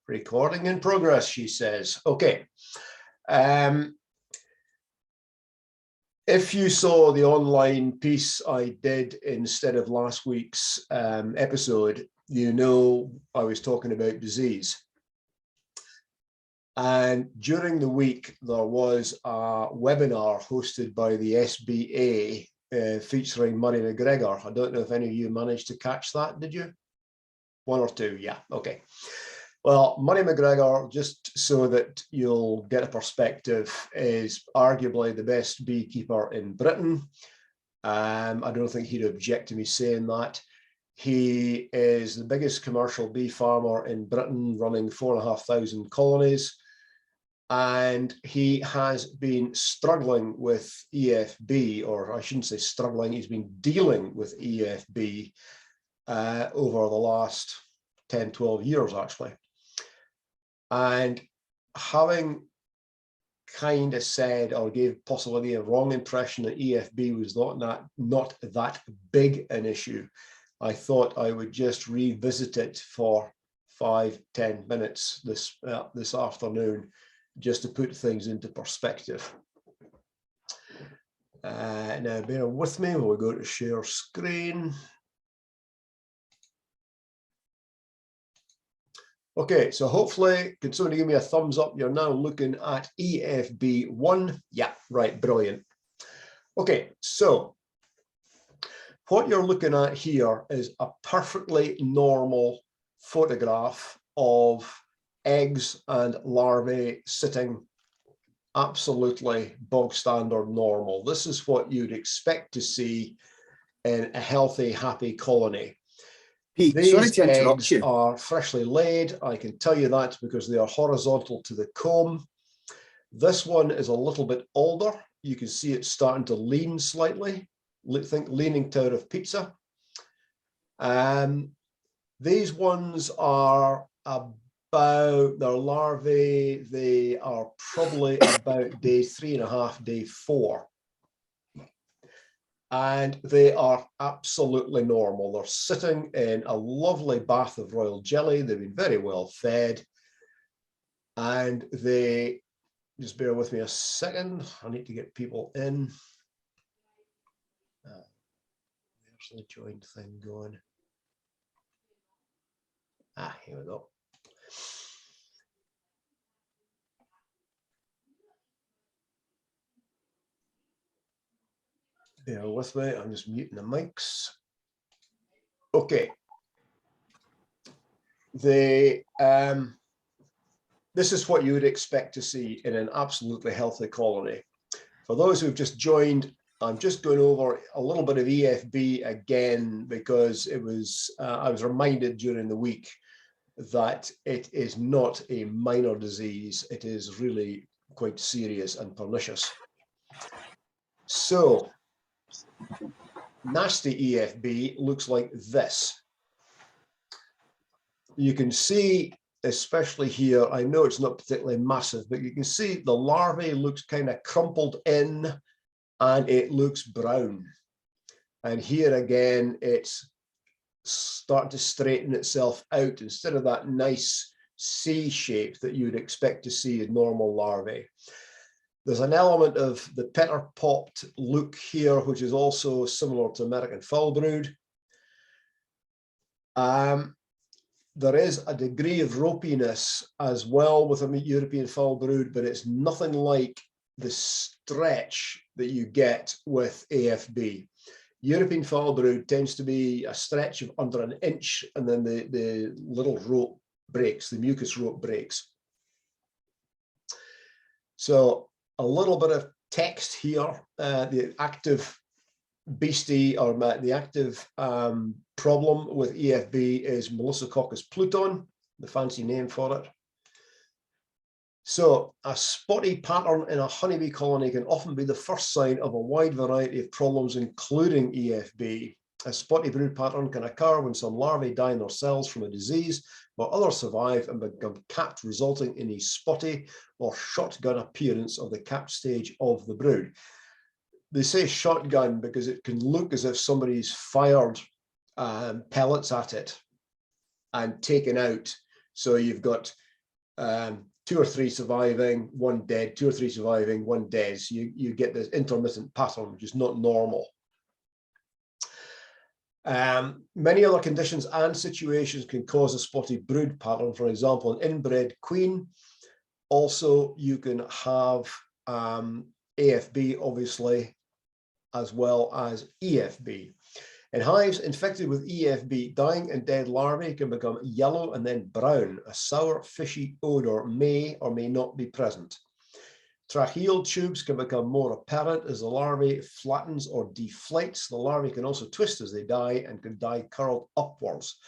Recording in progress, she says. Okay. If you saw the online piece I did instead of last week's episode, you know I was talking about disease. And during the week, there was a webinar hosted by the SBA featuring Murray McGregor. I don't know if any of you managed to catch that, did you? One or two, yeah, okay. Well, Murray McGregor, just so that you'll get a perspective, is arguably the best beekeeper in Britain. I don't think he'd object to me saying that. He is the biggest commercial bee farmer in Britain, running 4,500 colonies. And he has been struggling with EFB, or I shouldn't say struggling, he's been dealing with EFB over the last 10, 12 years, actually. And having kind of said, or gave possibly a wrong impression that EFB was not that big an issue, I thought I would just revisit it for 5-10 minutes this afternoon, just to put things into perspective. Now, bear with me, we'll go to share screen. Okay, so hopefully, can somebody give me a thumbs up? You're now looking at EFB1. Yeah, right, brilliant. Okay, so what you're looking at here is a perfectly normal photograph of eggs and larvae sitting absolutely bog standard normal. This is what you'd expect to see in a healthy, happy colony. Pete, These sorry to interrupt eggs you. are freshly laid. I can tell you that because they are horizontal to the comb. This one is a little bit older. You can see it's starting to lean slightly. Think leaning tower of pizza. These ones are about, their larvae, they are probably about day 3.5, day 4. And they are absolutely normal. They're sitting in a lovely bath of royal jelly. They've been very well fed. And they, just bear with me a second. I need to get people in. There's the joined thing going. Here we go. Bear with me, I'm just muting the mics. Okay. This is what you would expect to see in an absolutely healthy colony. For those who've just joined, I'm just going over a little bit of EFB again because it was I was reminded during the week that it is not a minor disease. It is really quite serious and pernicious. So, nasty EFB looks like this. You can see, especially here, I know it's not particularly massive, but you can see the larvae looks kind of crumpled in and it looks brown. And here again, it's starting to straighten itself out instead of that nice C shape that you would expect to see in normal larvae. There's an element of the petter popped look here, which is also similar to American foul brood. There is a degree of ropiness as well with a European foul brood, but it's nothing like the stretch that you get with AFB. European foul brood tends to be a stretch of under an inch, and then the little rope breaks, the mucus rope breaks. So a little bit of text here. The active beastie, or the active problem with EFB is Melissococcus pluton, the fancy name for it. So a spotty pattern in a honeybee colony can often be the first sign of a wide variety of problems, including EFB. A spotty brood pattern can occur when some larvae die in their cells from a disease, while others survive and become capped, resulting in a spotty or shotgun appearance of the capped stage of the brood. They say shotgun because it can look as if somebody's fired pellets at it and taken out. So you've got 2 or 3 surviving, 1 dead, 2 or 3 surviving, 1 dead. So you get this intermittent pattern, which is not normal. Many other conditions and situations can cause a spotted brood pattern. For example, an inbred queen. Also, you can have AFB, obviously, as well as EFB. In hives infected with EFB, dying and dead larvae can become yellow and then brown. A sour, fishy odor may or may not be present. Tracheal tubes can become more apparent as the larvae flattens or deflates. The larvae can also twist as they die and can die curled upwards.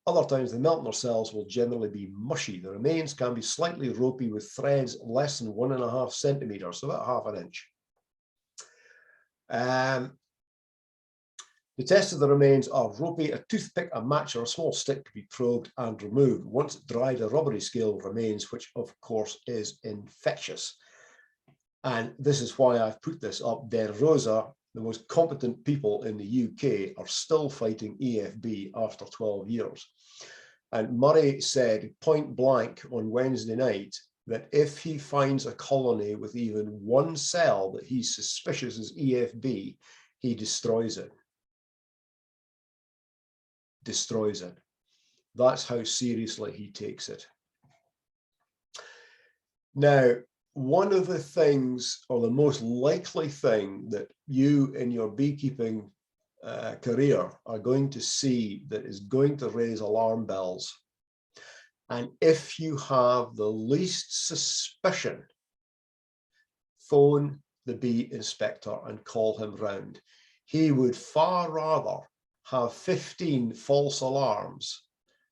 Other times, the Miltner cells will generally be mushy. The remains can be slightly ropey with threads less than 1.5 centimeters, so about ½ inch. The test of the remains are ropey. A toothpick, a match, or a small stick can be probed and removed. Once dried, a rubbery scale remains, which of course is infectious. And this is why I've put this up. Der Rosa, the most competent people in the UK, are still fighting EFB after 12 years. And Murray said point blank on Wednesday night that if he finds a colony with even 1 cell that he's suspicious is EFB, he destroys it. Destroys it. That's how seriously he takes it. Now, one of the things, or the most likely thing that you in your beekeeping career are going to see that is going to raise alarm bells, and if you have the least suspicion, phone the bee inspector and call him round. He would far rather have 15 false alarms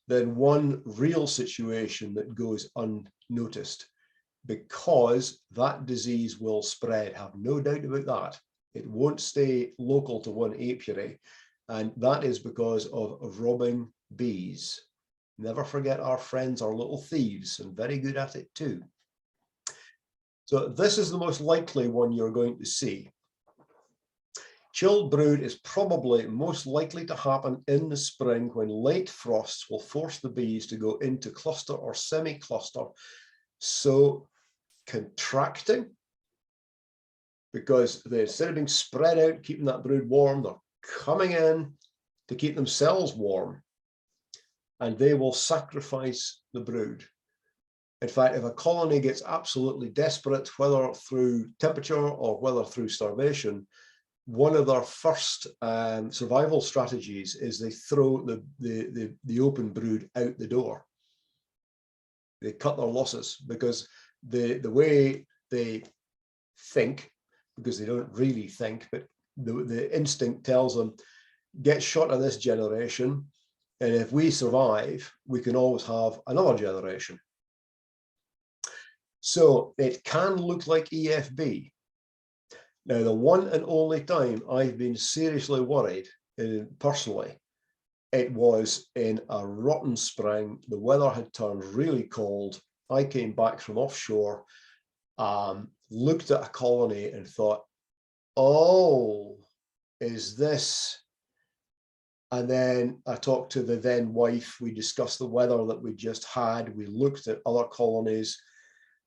than 1 real situation that goes unnoticed, because that disease will spread. Have no doubt about that. It won't stay local to 1 apiary, and that is because of robbing bees. Never forget our friends are little thieves, and very good at it too. So this is the most likely one you're going to see. Chilled brood is probably most likely to happen in the spring, when late frosts will force the bees to go into cluster or semi-cluster. So contracting, because they, instead of being spread out, keeping that brood warm, they're coming in to keep themselves warm, and they will sacrifice the brood. In fact, if a colony gets absolutely desperate, whether through temperature or whether through starvation, one of their first survival strategies is they throw the open brood out the door. They cut their losses, because the way they think, because they don't really think, but the instinct tells them, get shot of this generation, and if we survive, we can always have another generation. So it can look like EFB. Now, the one and only time I've been seriously worried, personally, it was in a rotten spring. The weather had turned really cold. I came back from offshore, looked at a colony and thought, oh, is this? And then I talked to the then wife. We discussed the weather that we just had. We looked at other colonies,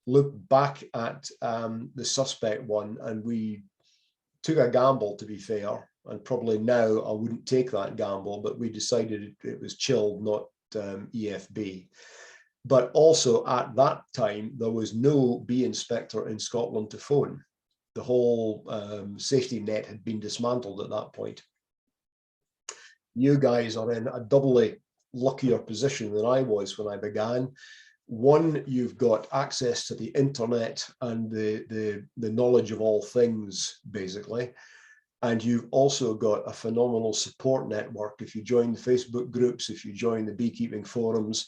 looked back at the suspect one, and we took a gamble, to be fair. And probably now I wouldn't take that gamble, but we decided it was chilled, not EFB. But also at that time, there was no bee inspector in Scotland to phone. The whole safety net had been dismantled at that point. You guys are in a doubly luckier position than I was when I began. One, you've got access to the internet and the knowledge of all things, basically. And you've also got a phenomenal support network. If you join the Facebook groups, if you join the beekeeping forums,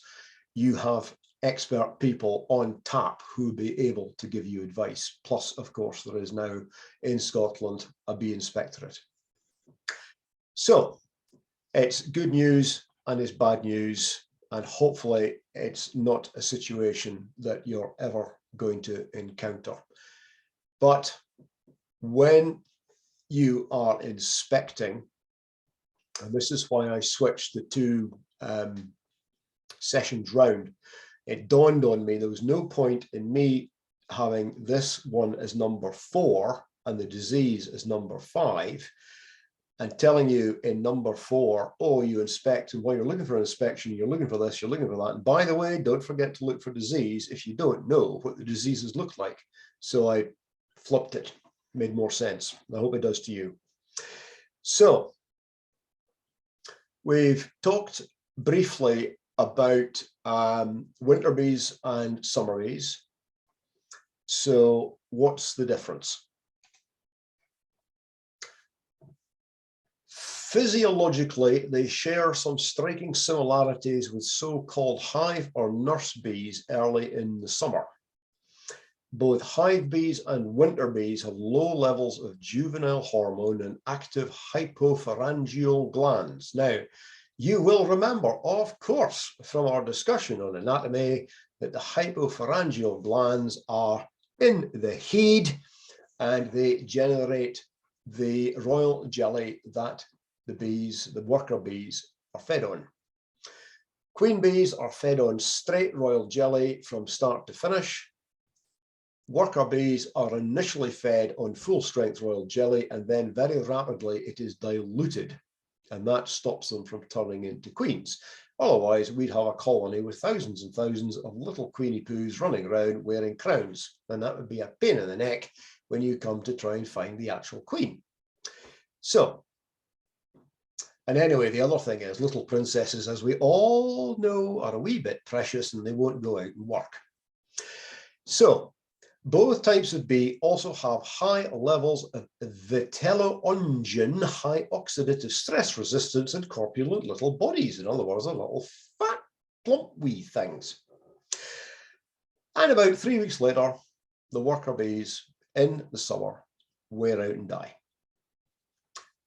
you have expert people on tap who will be able to give you advice. Plus, of course, there is now in Scotland a bee inspectorate. So it's good news and it's bad news. And hopefully it's not a situation that you're ever going to encounter. But when you are inspecting, and this is why I switched the 2 sessions round, it dawned on me there was no point in me having this one as number 4 and the disease as number 5 and telling you in number 4, oh, you inspect, and while you're looking for an inspection, you're looking for this, you're looking for that. And by the way, don't forget to look for disease if you don't know what the diseases look like. So I flipped it, made more sense. I hope it does to you. So we've talked briefly about winter bees and summer bees. So what's the difference? Physiologically, they share some striking similarities with so-called hive or nurse bees early in the summer. Both hive bees and winter bees have low levels of juvenile hormone and active hypopharyngeal glands. Now, you will remember, of course, from our discussion on anatomy, that the hypopharyngeal glands are in the head and they generate the royal jelly that the bees, the worker bees, are fed on. Queen bees are fed on straight royal jelly from start to finish. Worker bees are initially fed on full strength royal jelly, and then very rapidly it is diluted, and that stops them from turning into queens. Otherwise, we'd have a colony with thousands and thousands of little queenie poos running around wearing crowns, and that would be a pain in the neck when you come to try and find the actual queen. So, and anyway, the other thing is little princesses, as we all know, are a wee bit precious and they won't go out and work. So both types of bee also have high levels of vitelloungen, high oxidative stress resistance, and corpulent little bodies. In other words, they're little fat, plump wee things. And about 3 weeks later, the worker bees in the summer wear out and die.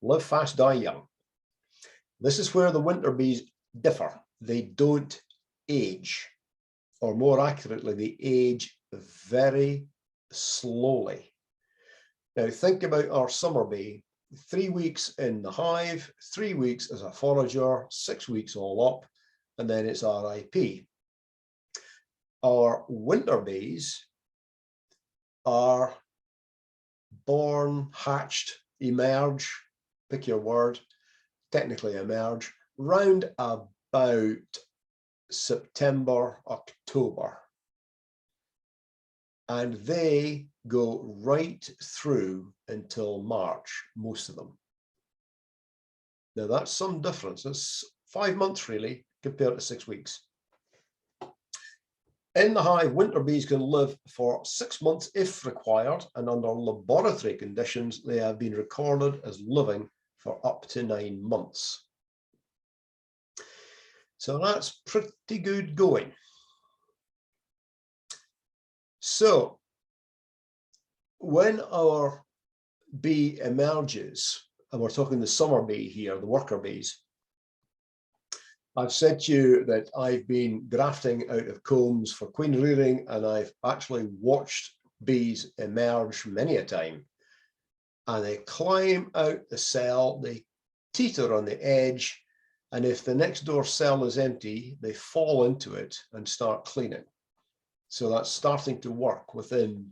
Live fast, die young. This is where the winter bees differ. They don't age, or more accurately, they age very slowly. Now think about our summer bee, 3 weeks in the hive, 3 weeks as a forager, 6 weeks all up, and then it's RIP. Our winter bees are born, hatched, emerge, pick your word, technically emerge, round about September, October. And they go right through until March, most of them. Now that's some difference. It's 5 months really compared to 6 weeks. In the hive, winter bees can live for 6 months if required, and under laboratory conditions, they have been recorded as living for up to 9 months. So that's pretty good going. So when our bee emerges, and we're talking the summer bee here, the worker bees, I've said to you that I've been grafting out of combs for queen rearing, and I've actually watched bees emerge many a time. And they climb out the cell, they teeter on the edge, and if the next door cell is empty, they fall into it and start cleaning. So that's starting to work within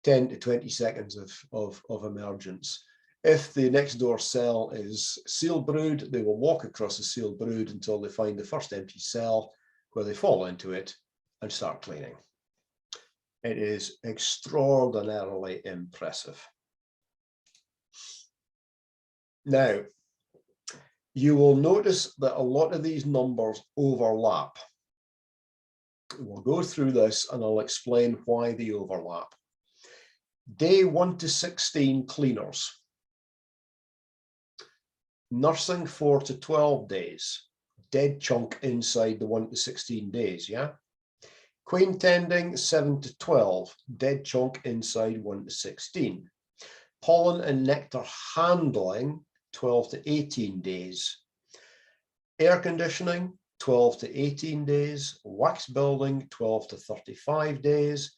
10 to 20 seconds of emergence. If the next door cell is seal brood, they will walk across the seal brood until they find the first empty cell where they fall into it and start cleaning. It is extraordinarily impressive. Now, you will notice that a lot of these numbers overlap. We'll go through this and I'll explain why they overlap. Day 1 to 16 cleaners. Nursing 4 to 12 days. Dead chunk inside the 1 to 16 days, yeah? Queen tending 7 to 12. Dead chunk inside 1 to 16. Pollen and nectar handling 12 to 18 days. Air conditioning 12 to 18 days. Wax building 12 to 35 days.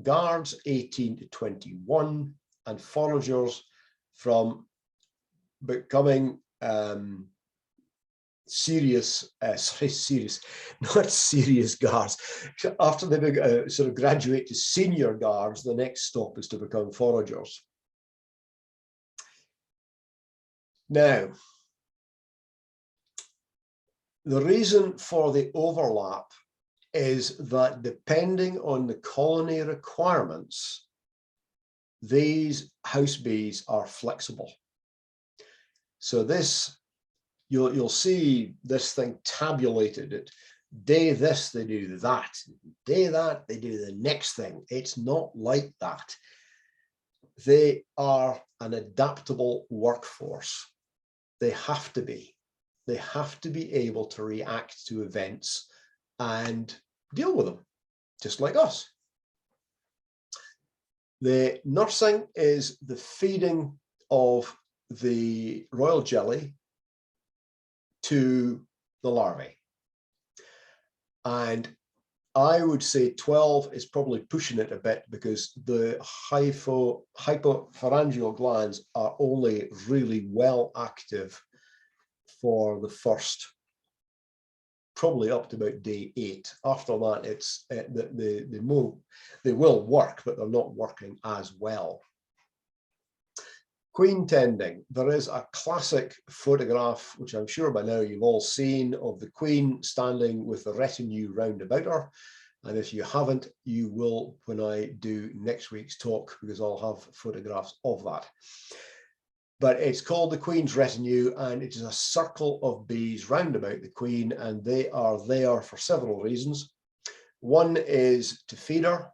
Guards 18 to 21. And foragers from becoming serious, not serious guards. After they sort of graduate to senior guards, the next stop is to become foragers. Now, the reason for the overlap is that depending on the colony requirements, these house bees are flexible. So this, you'll see this thing tabulated. It day this, they do that. Day that, they do the next thing. It's not like that. They are an adaptable workforce. They have to be. They have to be able to react to events and deal with them, just like us. The nursing is the feeding of the royal jelly to the larvae. And I would say 12 is probably pushing it a bit, because the hypopharyngeal glands are only really well active for the first, probably up to about day 8. After that, it's they will work, but they're not working as well. Queen tending. There is a classic photograph, which I'm sure by now you've all seen, of the queen standing with the retinue round about her. And if you haven't, you will when I do next week's talk, because I'll have photographs of that. But it's called the queen's retinue, and it is a circle of bees round about the queen, and they are there for several reasons. One is to feed her.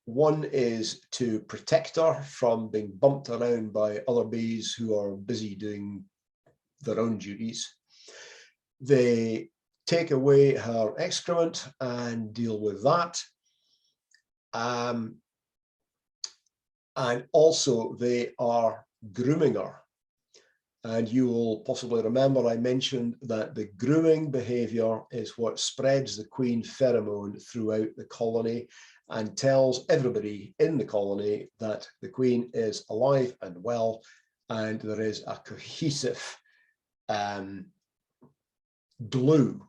One is to protect her from being bumped around by other bees who are busy doing their own duties. They take away her excrement and deal with that. And also they are grooming her. And you will possibly remember I mentioned that the grooming behavior is what spreads the queen pheromone throughout the colony and tells everybody in the colony that the queen is alive and well, and there is a cohesive glue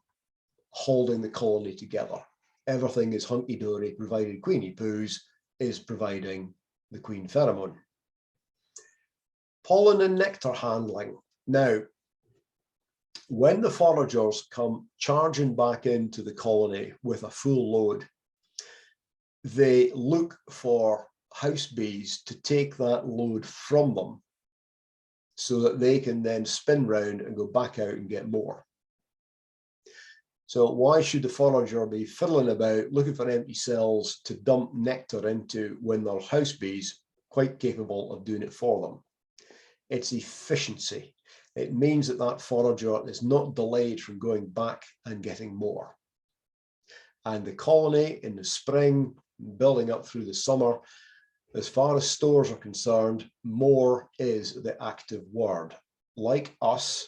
holding the colony together. Everything is hunky-dory, provided Queenie Poos is providing the queen pheromone. Pollen and nectar handling. Now, when the foragers come charging back into the colony with a full load, they look for house bees to take that load from them so that they can then spin round and go back out and get more. So why should the forager be fiddling about looking for empty cells to dump nectar into when there are house bees quite capable of doing it for them? It's efficiency. It means that that forager is not delayed from going back and getting more. And the colony in the spring, building up through the summer, as far as stores are concerned, more is the active word. Like us,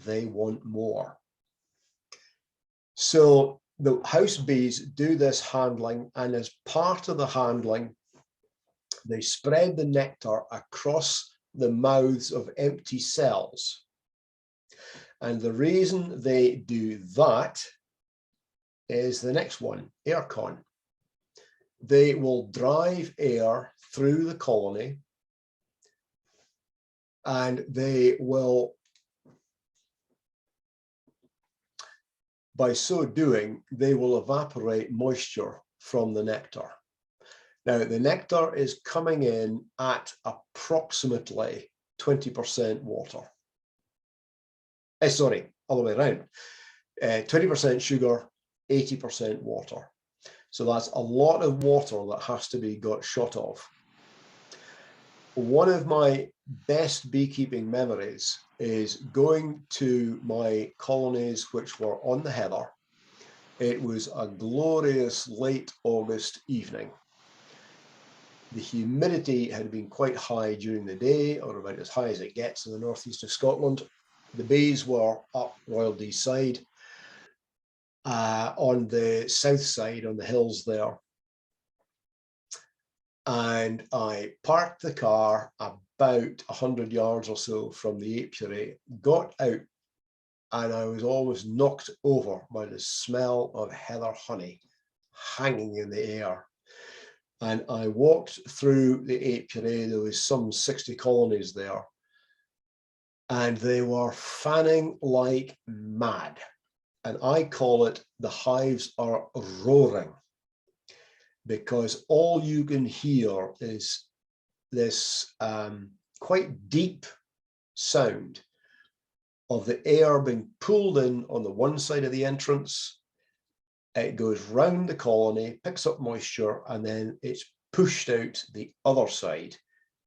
they want more. So the house bees do this handling, and as part of the handling, they spread the nectar across the mouths of empty cells. And the reason they do that is the next one, aircon. They will drive air through the colony, and they will, by so doing, they will evaporate moisture from the nectar. Now, the nectar is coming in at approximately 20% water. Sorry, all the way around. 20% sugar, 80% water. So that's a lot of water that has to be got shot of. One of my best beekeeping memories is going to my colonies which were on the heather. It was a glorious late August evening. The humidity had been quite high during the day, or about as high as it gets in the northeast of Scotland. The bees were up Royal Dee side, on the south side, on the hills there. And I parked the car about 100 yards or so from the apiary, got out and I was almost knocked over by the smell of heather honey hanging in the air. And I walked through the apiary. There was some 60 colonies there, and they were fanning like mad. And I call it the hives are roaring, because all you can hear is this quite deep sound of the air being pulled in on the one side of the entrance. It goes round the colony, picks up moisture, and then it's pushed out the other side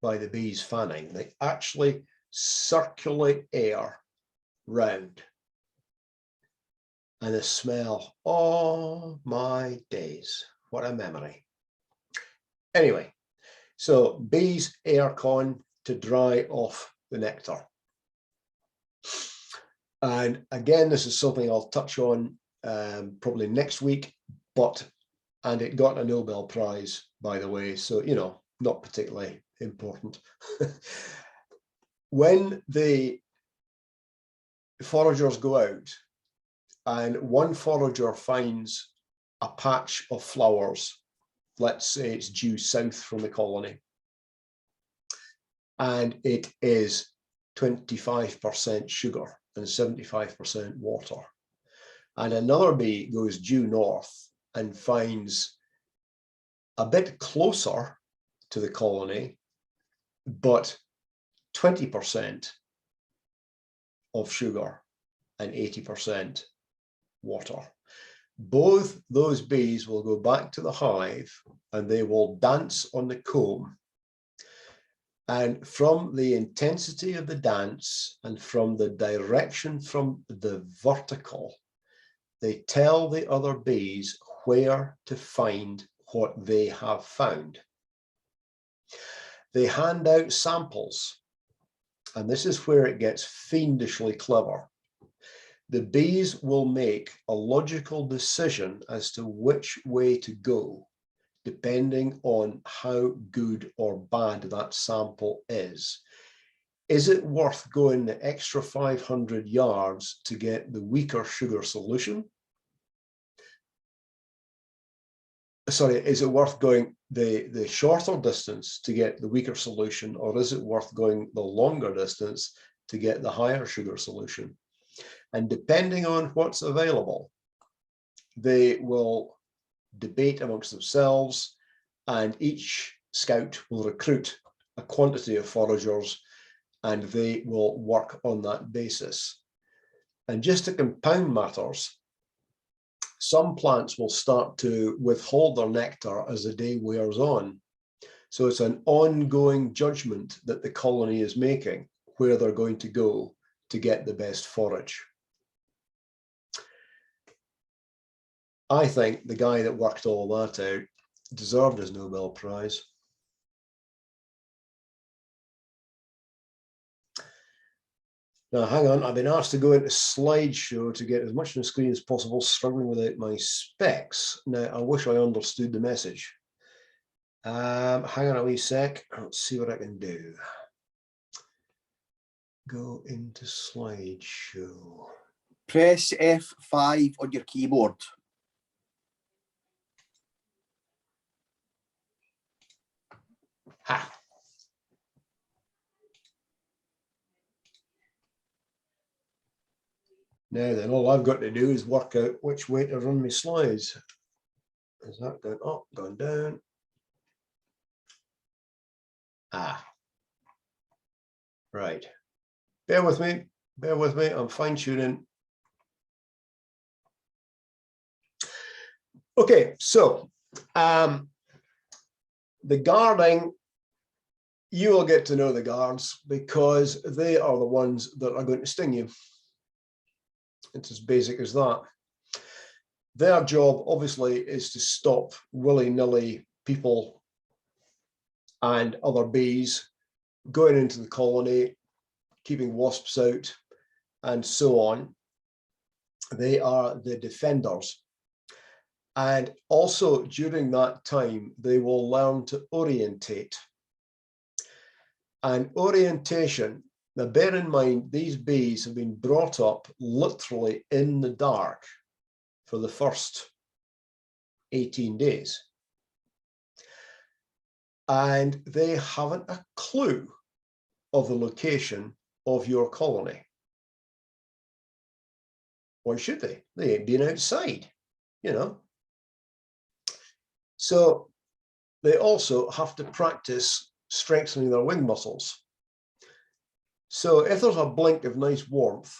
by the bees fanning. They actually circulate air round. And the smell, oh my days, what a memory. Anyway, so bees aircon to dry off the nectar. And again, this is something I'll touch on probably next week, and it got a Nobel Prize, by the way, so, you know, not particularly important. When the foragers go out and one forager finds a patch of flowers, let's say it's due south from the colony, and it is 25% sugar and 75% water, and another bee goes due north and finds a bit closer to the colony, but 20% of sugar and 80% water. Both those bees will go back to the hive and they will dance on the comb. And from the intensity of the dance and from the direction from the vertical, they tell the other bees where to find what they have found. They hand out samples, and this is where it gets fiendishly clever. The bees will make a logical decision as to which way to go, depending on how good or bad that sample is. Is it worth going the extra 500 yards to get the weaker sugar solution? Sorry, is it worth going the shorter distance to get the weaker solution, or is it worth going the longer distance to get the higher sugar solution? And depending on what's available, they will debate amongst themselves, and each scout will recruit a quantity of foragers, and they will work on that basis. And just to compound matters, some plants will start to withhold their nectar as the day wears on. So it's an ongoing judgment that the colony is making where they're going to go to get the best forage. I think the guy that worked all that out deserved his Nobel Prize. Now, hang on, I've been asked to go into slideshow to get as much on the screen as possible, struggling without my specs. Now, I wish I understood the message. Hang on a wee sec, let's see what I can do. Go into slideshow. Press F5 on your keyboard. Ha. Now then, all I've got to do is work out which way to run my slides. Is that going up, going down? Ah, right. Bear with me, I'm fine tuning. Okay, so the guarding, you will get to know the guards because they are the ones that are going to sting you. It's as basic as that. Their job, obviously, is to stop willy-nilly people and other bees going into the colony, keeping wasps out, and so on. They are the defenders. And also during that time, they will learn to orientate. And orientation Now, bear in mind, these bees have been brought up literally in the dark for the first 18 days. And they haven't a clue of the location of your colony. Why should they? They ain't been outside, you know. So they also have to practice strengthening their wing muscles. So if there's a blink of nice warmth,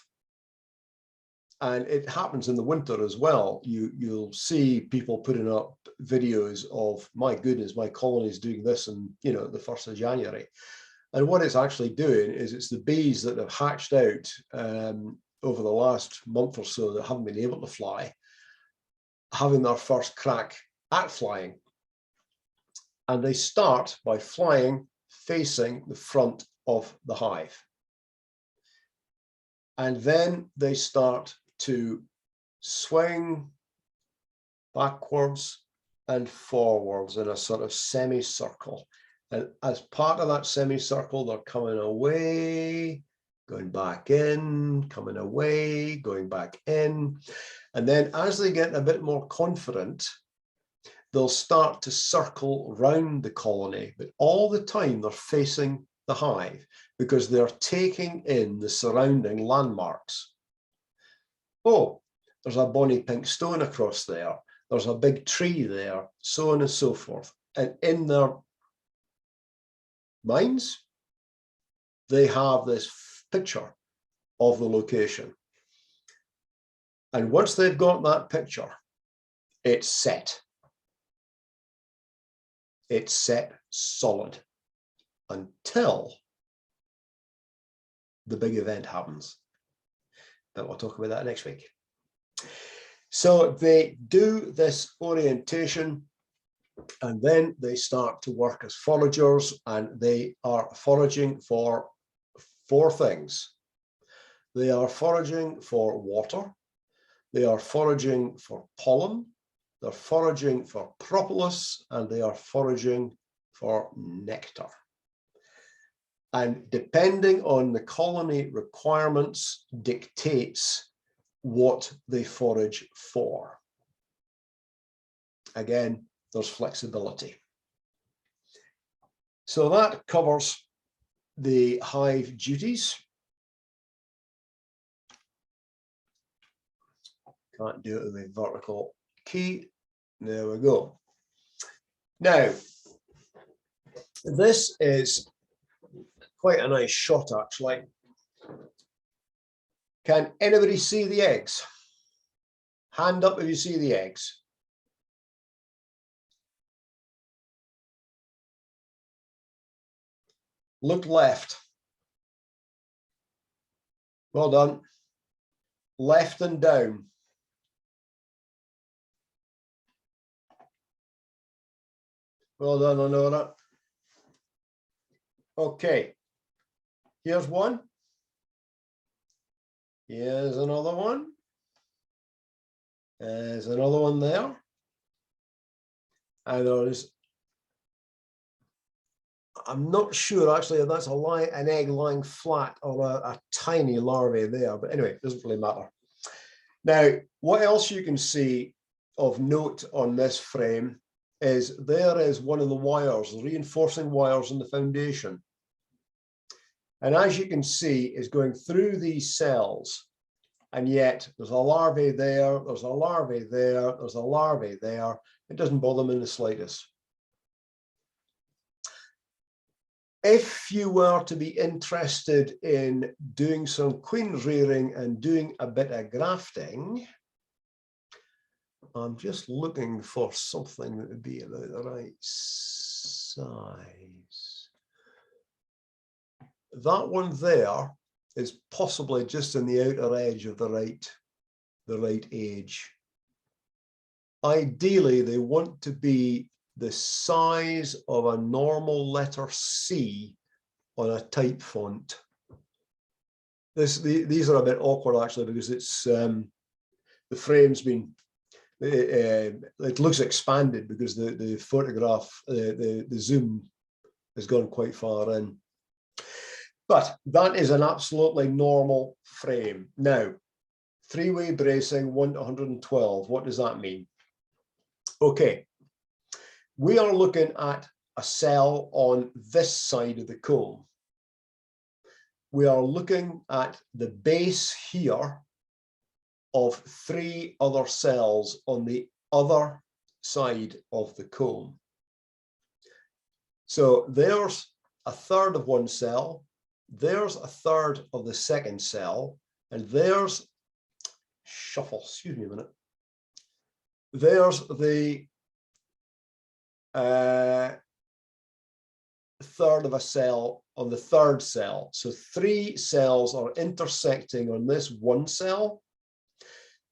and it happens in the winter as well, you'll see people putting up videos of, my goodness, my colony is doing this, and the 1st of January. And what it's actually doing is it's the bees that have hatched out over the last month or so that haven't been able to fly, having their first crack at flying. And they start by flying facing the front of the hive. And then they start to swing backwards and forwards in a sort of semicircle. And as part of that semicircle, they're coming away, going back in, coming away, going back in. And then as they get a bit more confident, they'll start to circle round the colony, but all the time they're facing the hive because they're taking in the surrounding landmarks. Oh, there's a bonny pink stone across there. There's a big tree there, so on and so forth. And in their minds, they have this picture of the location. And once they've got that picture, it's set. It's set solid until the big event happens. But we'll talk about that next week. So they do this orientation, and then they start to work as foragers, and they are foraging for 4 things. They are foraging for water, they are foraging for pollen, they're foraging for propolis, and they are foraging for nectar. And depending on the colony requirements dictates what they forage for. Again, there's flexibility. So that covers the hive duties. Can't do it with a vertical key. There we go. Now, this is quite a nice shot, actually. Can anybody see the eggs? Hand up if you see the eggs. Look left. Well done. Left and down. Well done, Honora. Okay. Here's one. Here's another one. There's another one there. And there's, I'm not sure actually if that's an egg lying flat or a tiny larvae there, but anyway, it doesn't really matter. Now, what else you can see of note on this frame is there is one of the wires, the reinforcing wires in the foundation. And as you can see, is going through these cells. And yet there's a larvae there, there's a larvae there, there's a larvae there. It doesn't bother them in the slightest. If you were to be interested in doing some queen rearing and doing a bit of grafting, I'm just looking for something that would be about the right size. That one there is possibly just in the outer edge of the right age. Ideally, they want to be the size of a normal letter C on a type font. These are a bit awkward actually because it's the frame's been it looks expanded because the photograph the zoom has gone quite far in. But that is an absolutely normal frame. Now, three-way bracing, 1 to 112, what does that mean? Okay, we are looking at a cell on this side of the comb. We are looking at the base here of 3 other cells on the other side of the comb. So there's a third of one cell, there's a third of the second cell, and there's, excuse me a minute, there's the third of a cell on the third cell. So 3 cells are intersecting on this one cell,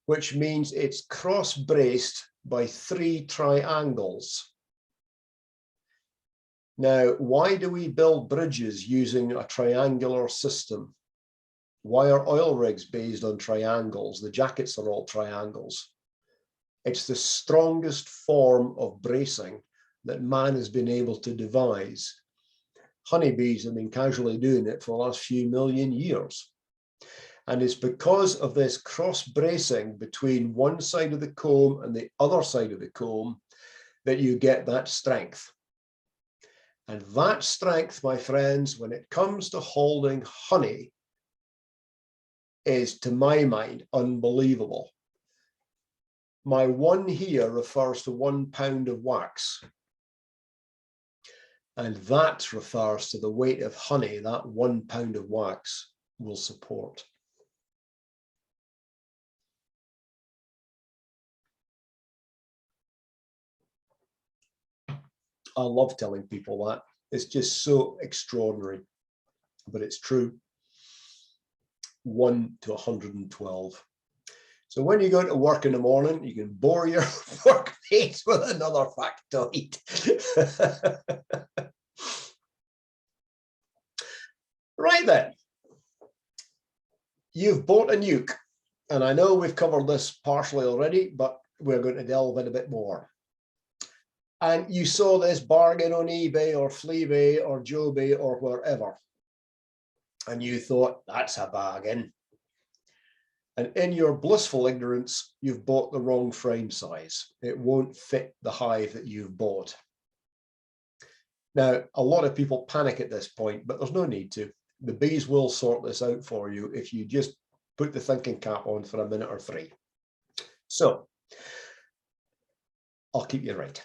which means it's cross-braced by 3 triangles. Now, why do we build bridges using a triangular system? Why are oil rigs based on triangles? The jackets are all triangles. It's the strongest form of bracing that man has been able to devise. Honeybees have been casually doing it for the last few million years. And it's because of this cross-bracing between one side of the comb and the other side of the comb that you get that strength. And that strength, my friends, when it comes to holding honey, is, to my mind, unbelievable. My 1 here refers to 1 pound of wax. And that refers to the weight of honey that 1 pound of wax will support. I love telling people that. It's just so extraordinary, but it's true. 1 to 112. So when you go to work in the morning, you can bore your workmates with another factoid. Right then, you've bought a nuke, and I know we've covered this partially already, but we're going to delve in a bit more. And you saw this bargain on eBay or Fleabay or Joby or wherever, and you thought, that's a bargain. And in your blissful ignorance, you've bought the wrong frame size. It won't fit the hive that you've bought. Now, a lot of people panic at this point, but there's no need to. The bees will sort this out for you if you just put the thinking cap on for a minute or 3. So, I'll keep you right.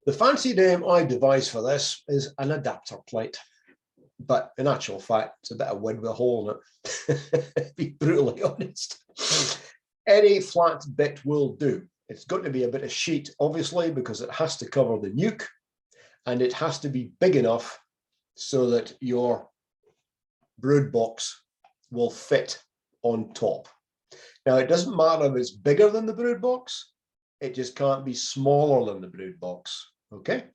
The fancy name I devised for this is an adapter plate. But in actual fact, it's a bit of wood with a hole in it, to be brutally honest. Any flat bit will do. It's got to be a bit of sheet, obviously, because it has to cover the nuke, and it has to be big enough so that your brood box will fit on top. Now, it doesn't matter if it's bigger than the brood box, it just can't be smaller than the brood box, okay?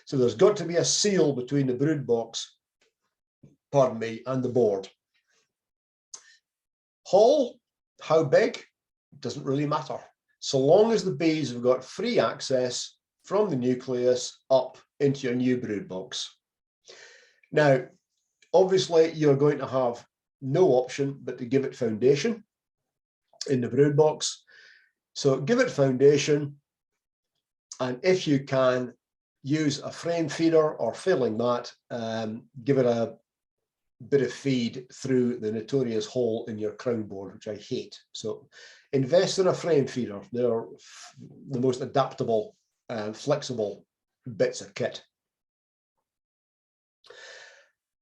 So there's got to be a seal between the brood box, pardon me, and the board. Hole, how big, doesn't really matter. So long as the bees have got free access from the nucleus up into your new brood box. Now, obviously, you're going to have no option but to give it foundation in the brood box. So give it foundation, and if you can, use a frame feeder, or failing that, give it a bit of feed through the notorious hole in your crown board, which I hate. So invest in a frame feeder. They're the most adaptable and flexible bits of kit.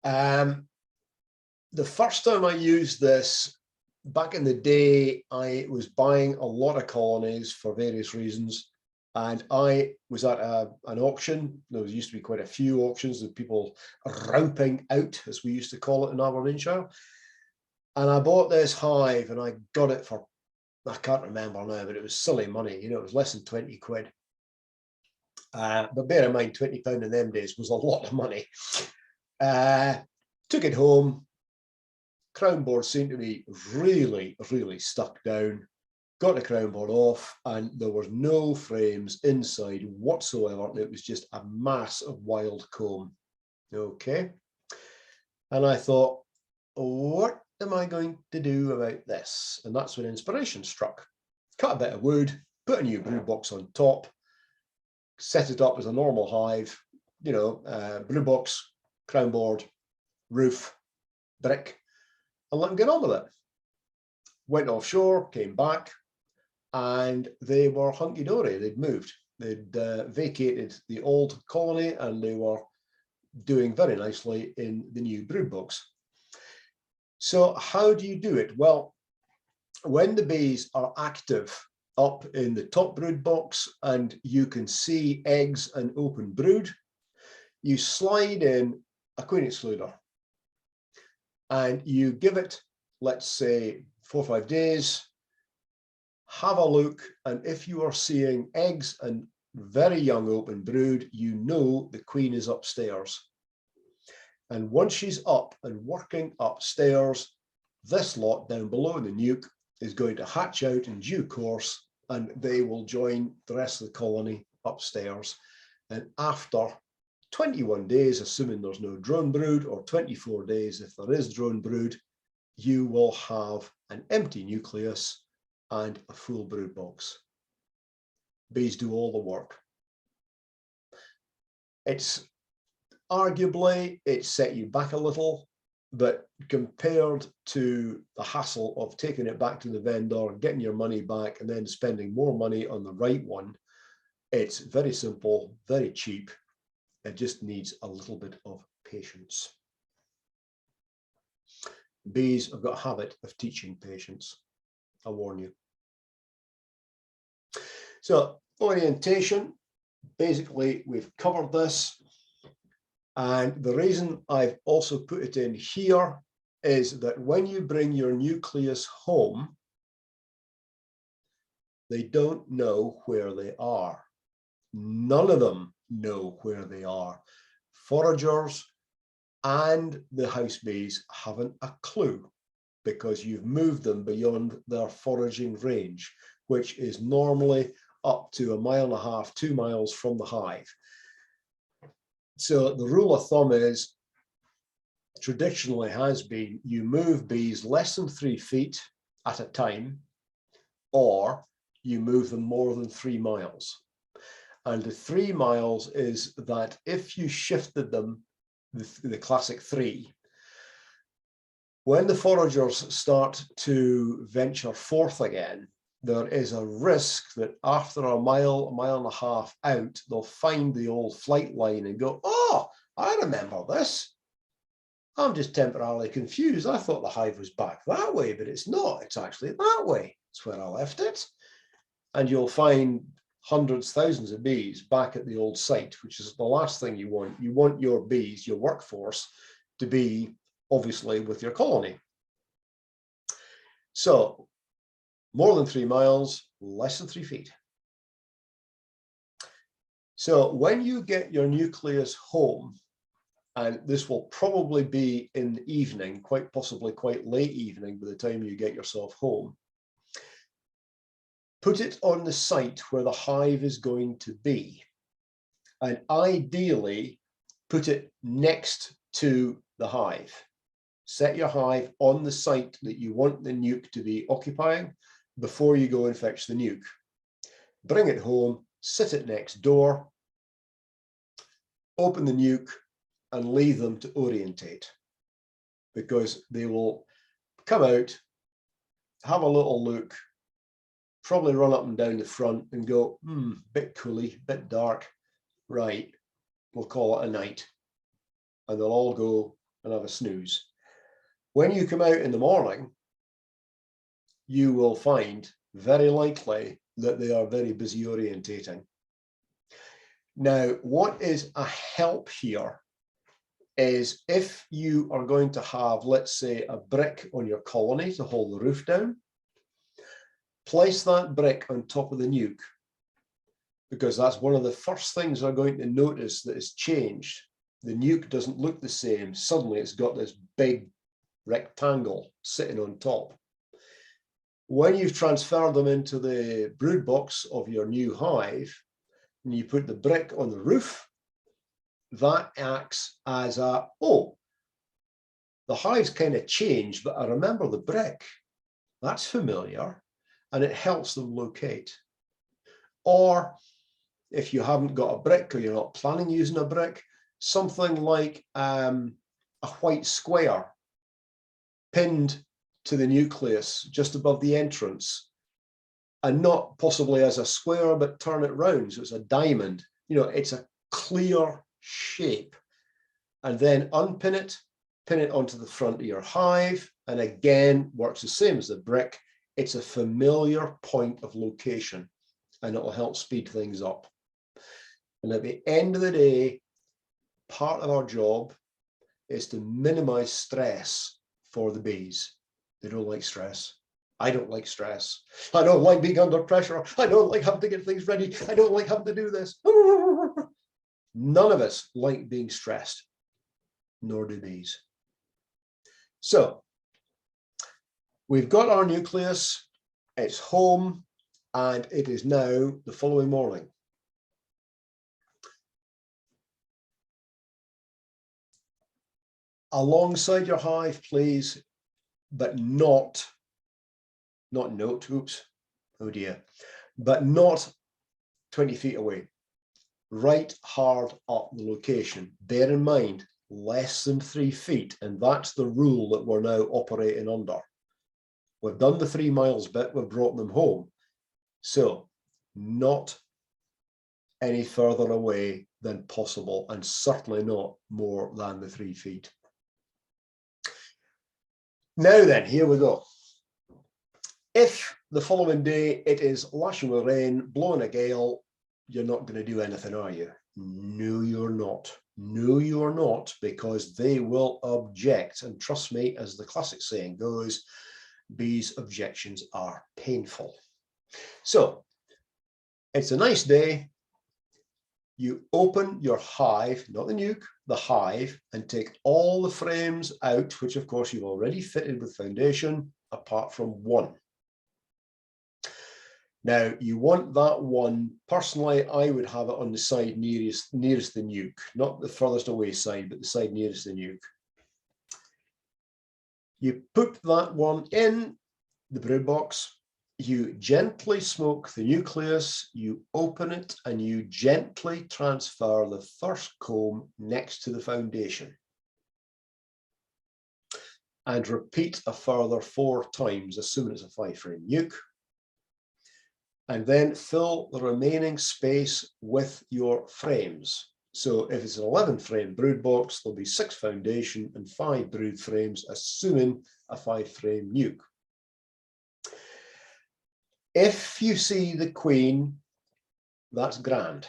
The first time I used this, back in the day, I was buying a lot of colonies for various reasons. And I was at an auction. There used to be quite a few auctions of people ramping out, as we used to call it in Aberdeenshire. And I bought this hive, and I got it for, I can't remember now, but it was silly money. You know, it was less than 20 quid. But bear in mind, £20 in them days was a lot of money. Took it home. Crown board seemed to be really, really stuck down. Got the crown board off, and there was no frames inside whatsoever. It was just a mass of wild comb. Okay. And I thought, what am I going to do about this? And that's when inspiration struck. Cut a bit of wood, put a new brood box on top, set it up as a normal hive, brood box, crown board, roof, brick, and let them get on with it. Went offshore, came back, and they were hunky-dory. They'd moved. They'd vacated the old colony, and they were doing very nicely in the new brood box. So how do you do it? Well, when the bees are active up in the top brood box and you can see eggs and open brood, you slide in a queen excluder and you give it, let's say, 4 or 5 days, have a look, and if you are seeing eggs and very young open brood, you know the queen is upstairs. And once she's up and working upstairs, this lot down below in the nuke is going to hatch out in due course, and they will join the rest of the colony upstairs. And after 21 days, assuming there's no drone brood, or 24 days if there is drone brood, you will have an empty nucleus and a full brood box. Bees do all the work. Arguably, it set you back a little, but compared to the hassle of taking it back to the vendor, getting your money back, and then spending more money on the right one, it's very simple, very cheap. It just needs a little bit of patience. Bees have got a habit of teaching patience, I warn you. So, orientation, basically we've covered this. And the reason I've also put it in here is that when you bring your nucleus home, they don't know where they are. None of them know where they are. Foragers and the house bees haven't a clue, because you've moved them beyond their foraging range, which is normally up to 1.5 miles, 2 miles from the hive. So the rule of thumb is, traditionally has been, you move bees less than 3 feet at a time, or you move them more than 3 miles. And the 3 miles is that if you shifted them, the classic 3, when the foragers start to venture forth again, there is a risk that after 1 mile, 1.5 miles out, they'll find the old flight line and go, oh, I remember this. I'm just temporarily confused. I thought the hive was back that way, but it's not. It's actually that way. It's where I left it. And you'll find hundreds, thousands of bees back at the old site, which is the last thing you want. You want your bees, your workforce, to be obviously with your colony. So, more than 3 miles, less than 3 feet. So when you get your nucleus home, and this will probably be in the evening, quite possibly quite late evening by the time you get yourself home, put it on the site where the hive is going to be. And ideally, put it next to the hive. Set your hive on the site that you want the nuke to be occupying before you go and fetch the nuke. Bring it home, sit it next door, open the nuke, and leave them to orientate, because they will come out, have a little look, probably run up and down the front and go, bit coolie, bit dark, right, we'll call it a night. And they'll all go and have a snooze. When you come out in the morning, you will find very likely that they are very busy orientating. Now, what is a help here is, if you are going to have, let's say, a brick on your colony to hold the roof down, place that brick on top of the nuke, because that's one of the first things they're going to notice that has changed. The nuke doesn't look the same. Suddenly it's got this big rectangle sitting on top. When you've transferred them into the brood box of your new hive, and you put the brick on the roof, that acts as a, oh, the hive's kind of changed, but I remember the brick. That's familiar, and it helps them locate. Or if you haven't got a brick or you're not planning using a brick, something like a white square pinned to the nucleus just above the entrance, and not possibly as a square, but turn it round so it's a diamond. You know, it's a clear shape, and then unpin it, pin it onto the front of your hive, and again works the same as the brick. It's a familiar point of location, and it will help speed things up. And at the end of the day, part of our job is to minimize stress for the bees. They don't like stress. I don't like stress. I don't like being under pressure. I don't like having to get things ready. I don't like having to do this. None of us like being stressed, nor do bees. So we've got our nucleus, it's home, and it is now the following morning. Alongside your hive, please, but not oops, oh dear, but not 20 feet away. Right hard up the location. Bear in mind, less than 3 feet, and that's the rule that we're now operating under. We've done the 3 miles bit, we've brought them home. So not any further away than possible, and certainly not more than the 3 feet. Now then, here we go. If the following day it is lashing with rain, blowing a gale, you're not going to do anything, are you? No, you're not. No, you're not, because they will object. And trust me, as the classic saying goes, bees' objections are painful. So it's a nice day. You open your hive, not the nuke, the hive, and take all the frames out, which of course you've already fitted with foundation, apart from one. Now, you want that one, personally, I would have it on the side nearest the nuke, not the furthest away side, but the side nearest the nuke. You put that one in the brood box, you gently smoke the nucleus, you open it, and you gently transfer the first comb next to the foundation. And repeat a further 4 times, assuming it's a 5-frame nuke. And then fill the remaining space with your frames. So if it's an 11-frame brood box, there'll be 6 foundation and 5 brood frames, assuming a 5-frame nuke. If you see the queen, that's grand.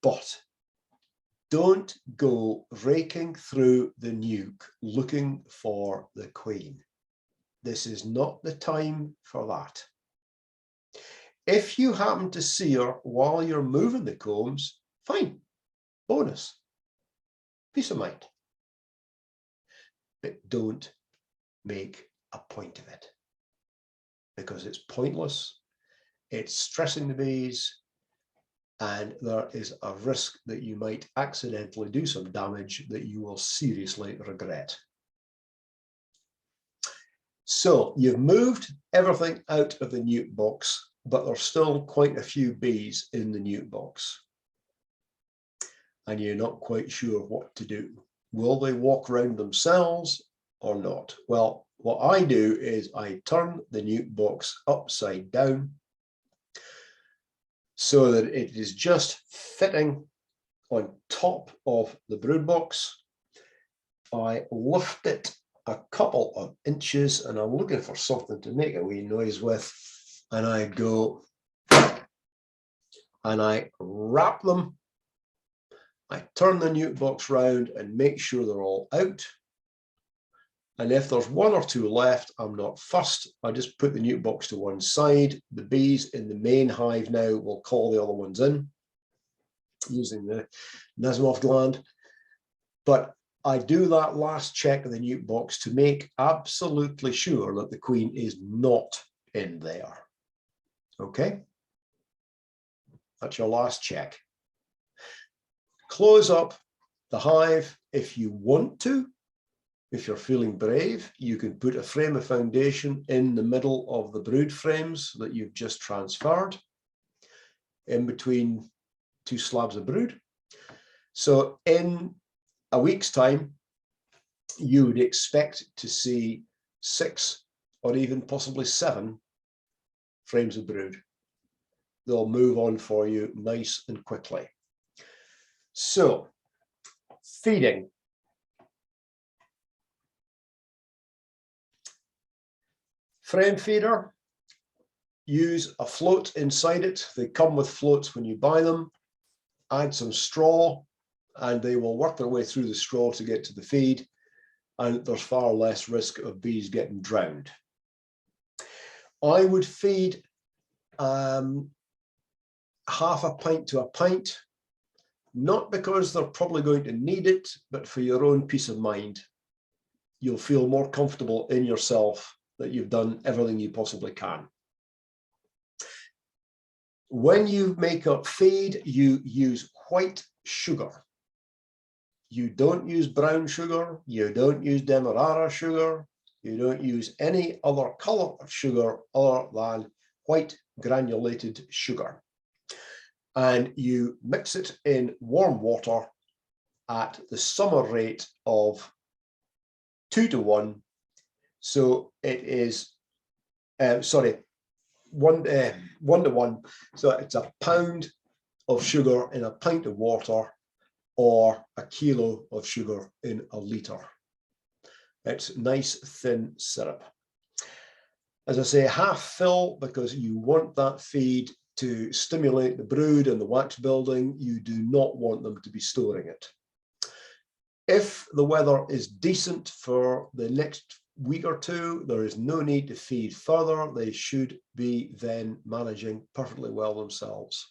But don't go raking through the nuke looking for the queen. This is not the time for that. If you happen to see her while you're moving the combs, fine, bonus, peace of mind. But don't make a point of it, because it's pointless, it's stressing the bees, and there is a risk that you might accidentally do some damage that you will seriously regret. So you've moved everything out of the nuke box, but there's still quite a few bees in the nuke box. And you're not quite sure what to do. Will they walk around themselves or not? Well, what I do is I turn the nuke box upside down so that it is just fitting on top of the brood box. I lift it a couple of inches, and I'm looking for something to make a wee noise with, and I go and I wrap them. I turn the nuke box round and make sure they're all out. And if there's 1 or 2 left, I'm not fussed. I just put the nuke box to one side. The bees in the main hive now will call the other ones in using the Nasimoff gland. But I do that last check of the nuke box to make absolutely sure that the queen is not in there. Okay? That's your last check. close up the hive if you want to. If you're feeling brave, you can put a frame of foundation in the middle of the brood frames that you've just transferred in between two slabs of brood. So in a week's time, you would expect to see 6 or even possibly 7 frames of brood. They'll move on for you nice and quickly. So, feeding. Frame feeder, use a float inside it. They come with floats when you buy them. Add some straw and they will work their way through the straw to get to the feed, and there's far less risk of bees getting drowned. I would feed half a pint to a pint, not because they're probably going to need it, but for your own peace of mind. You'll feel more comfortable in yourself that you've done everything you possibly can. When you make up feed, you use white sugar. You don't use brown sugar, you don't use demerara sugar, you don't use any other color of sugar other than white granulated sugar. And you mix it in warm water at the summer rate of 2 to 1. So it is, 1 to 1. So it's a pound of sugar in a pint of water, or a kilo of sugar in a litre. It's nice thin syrup. As I say, half fill, because you want that feed to stimulate the brood and the wax building. You do not want them to be storing it. If the weather is decent for the next week or two, there is no need to feed further. They should be then managing perfectly well themselves.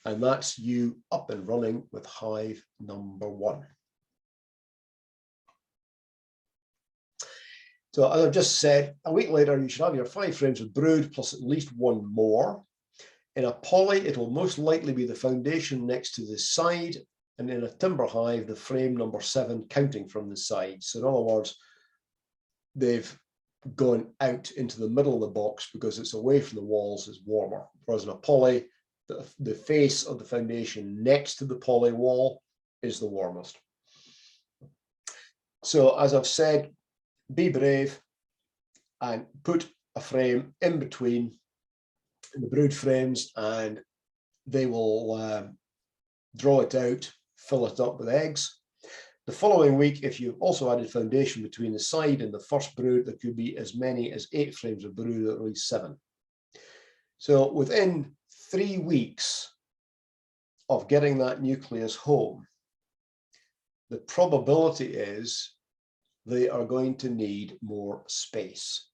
And that's you up and running with hive number 1. So as I've just said, a week later, you should have your 5 frames of brood plus at least 1 more. In a poly, it will most likely be the foundation next to the side, and in a timber hive, the frame number 7 counting from the side. So in other words, they've gone out into the middle of the box because it's away from the walls, is warmer. Whereas in a poly, the face of the foundation next to the poly wall is the warmest. So as I've said, be brave and put a frame in between the brood frames, and they will draw it out, fill it up with eggs. The following week, if you've also added foundation between the side and the first brood, there could be as many as 8 frames of brood, or at least 7. So within 3 weeks of getting that nucleus home, the probability is they are going to need more space.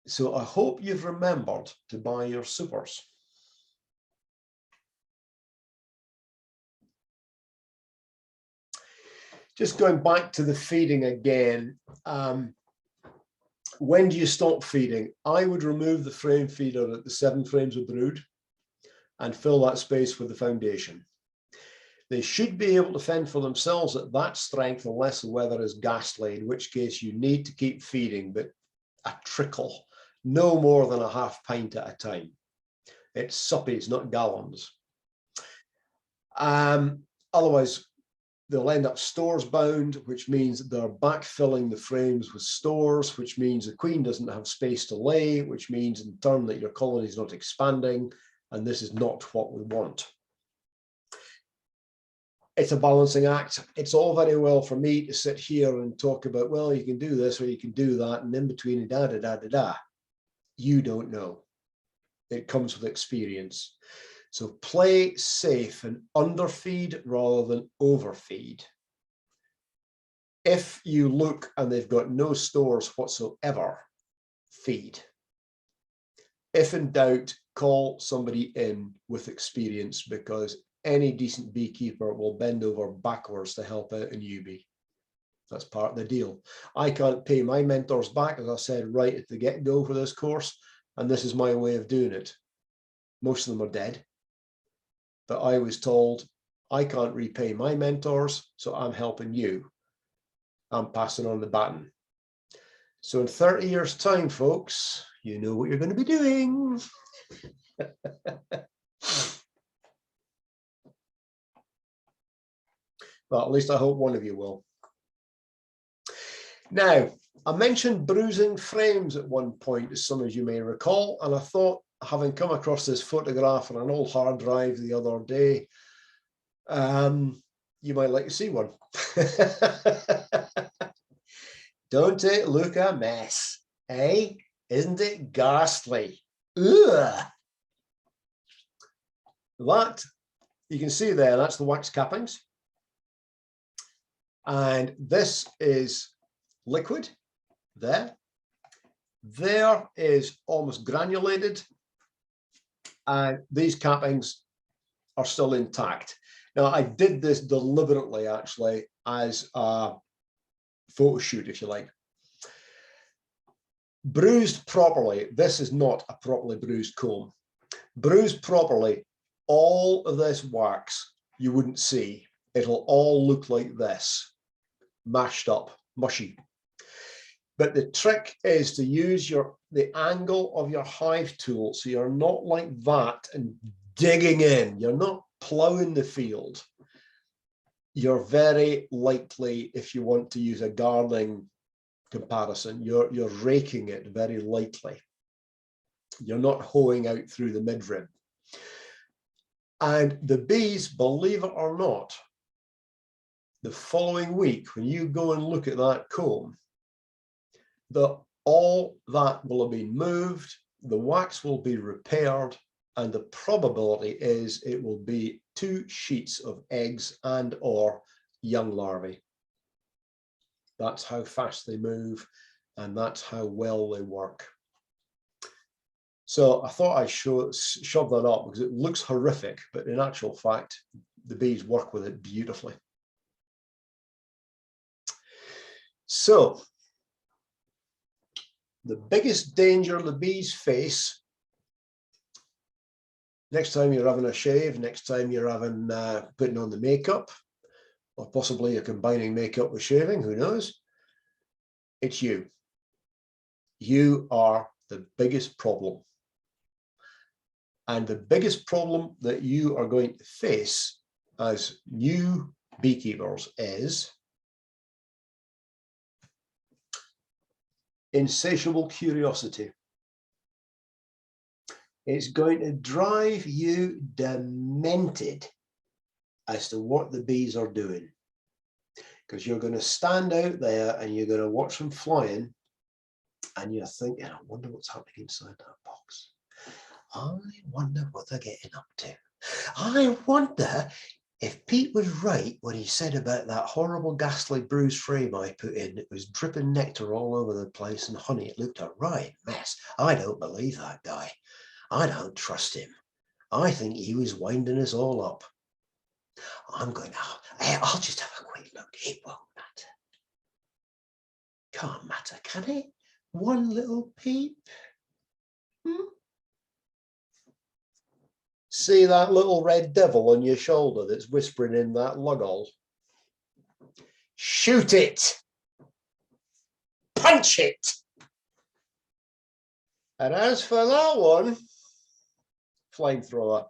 So I hope you've remembered to buy your supers. Just going back to the feeding again, when do you stop feeding? I would remove the frame feeder at the 7 frames of brood and fill that space with the foundation. They should be able to fend for themselves at that strength unless the weather is ghastly, in which case you need to keep feeding, but a trickle, no more than a half pint at a time. It's suppies, not gallons. Otherwise, they'll end up stores bound, which means they're backfilling the frames with stores, which means the queen doesn't have space to lay, which means in turn that your colony is not expanding, and this is not what we want. It's a balancing act. It's all very well for me to sit here and talk about, well, you can do this or you can do that, and in between, da da da da da. You don't know. It comes with experience. So play safe and underfeed rather than overfeed. If you look and they've got no stores whatsoever, feed. If in doubt, call somebody in with experience, because any decent beekeeper will bend over backwards to help out a newbie. That's part of the deal. I can't pay my mentors back, as I said right at the get-go for this course, and this is my way of doing it. Most of them are dead. that I was told, I can't repay my mentors, so I'm helping you. I'm passing on the baton. So in 30 years' time, folks, you know what you're going to be doing. Well, at least I hope one of you will. Now, I mentioned bruising frames at one point, as some of you may recall, and I thought, having come across this photograph on an old hard drive the other day, you might like to see one. Don't it look a mess, eh? Isn't it ghastly? Ugh. That, you can see there, that's the wax cappings. And this is liquid there. There is almost granulated. And these cappings are still intact. Now, I did this deliberately, actually, as a photo shoot, if you like. Bruised properly, this is not a properly bruised comb. Bruised properly, all of this wax you wouldn't see. It'll all look like this, mashed up, mushy. But the trick is to use the angle of your hive tool, so you're not like that and digging in. You're not plowing the field. You're very lightly, if you want to use a gardening comparison, you're raking it very lightly. You're not hoeing out through the midrib. And the bees, believe it or not, the following week, when you go and look at that comb, all that will have been moved, the wax will be repaired, and the probability is it will be 2 sheets of eggs and or young larvae. That's how fast they move, and that's how well they work. So I thought I'd shove that up because it looks horrific, but in actual fact, the bees work with it beautifully. So the biggest danger the bees face, next time you're having a shave, next time you're having putting on the makeup, or possibly you're combining makeup with shaving, who knows? It's you. You are the biggest problem. And the biggest problem that you are going to face as new beekeepers is insatiable curiosity. It's going to drive you demented as to what the bees are doing, because you're going to stand out there and you're going to watch them flying and you're thinking, I wonder what's happening inside that box. I wonder what they're getting up to. I wonder if Pete was right when he said about that horrible ghastly bruised frame I put in. It was dripping nectar all over the place and honey. It looked a right mess. I don't believe that guy. I don't trust him. I think he was winding us all up. I'm going, I'll just have a quick look. It won't matter. Can't matter, can it? One little peep. See that little red devil on your shoulder that's whispering in that lug hole? Shoot it. Punch it. And as for that one, flamethrower.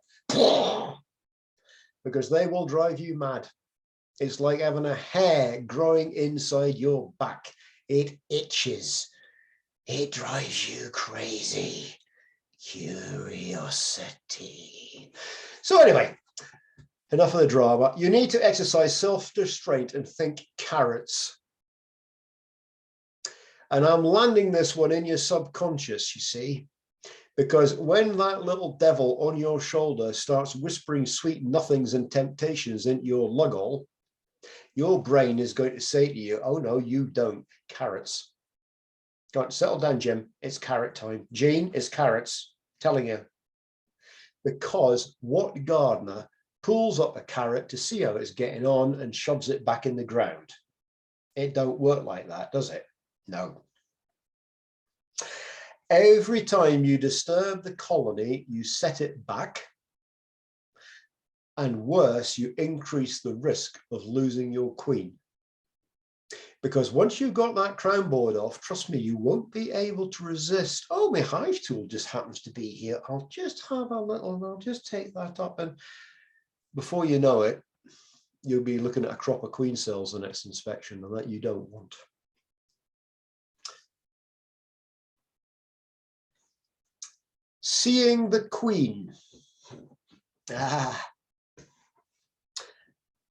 Because they will drive you mad. It's like having a hair growing inside your back. It itches. It drives you crazy. Curiosity. So anyway, enough of the drama. You need to exercise self-restraint and think carrots. And I'm landing this one in your subconscious, you see, because when that little devil on your shoulder starts whispering sweet nothings and temptations into your lug hole, your brain is going to say to you, oh no, you don't. Carrots. Go on, settle down, Jim. It's carrot time. Jean, it's carrots. Telling you. Because what gardener pulls up a carrot to see how it's getting on and shoves it back in the ground? It don't work like that, does it? No. Every time you disturb the colony, you set it back. And worse, you increase the risk of losing your queen. Because once you've got that crown board off, trust me, you won't be able to resist. Oh, my hive tool just happens to be here. I'll just have a little, and I'll just take that up. And before you know it, you'll be looking at a crop of queen cells the next inspection, and that you don't want. Seeing the queen.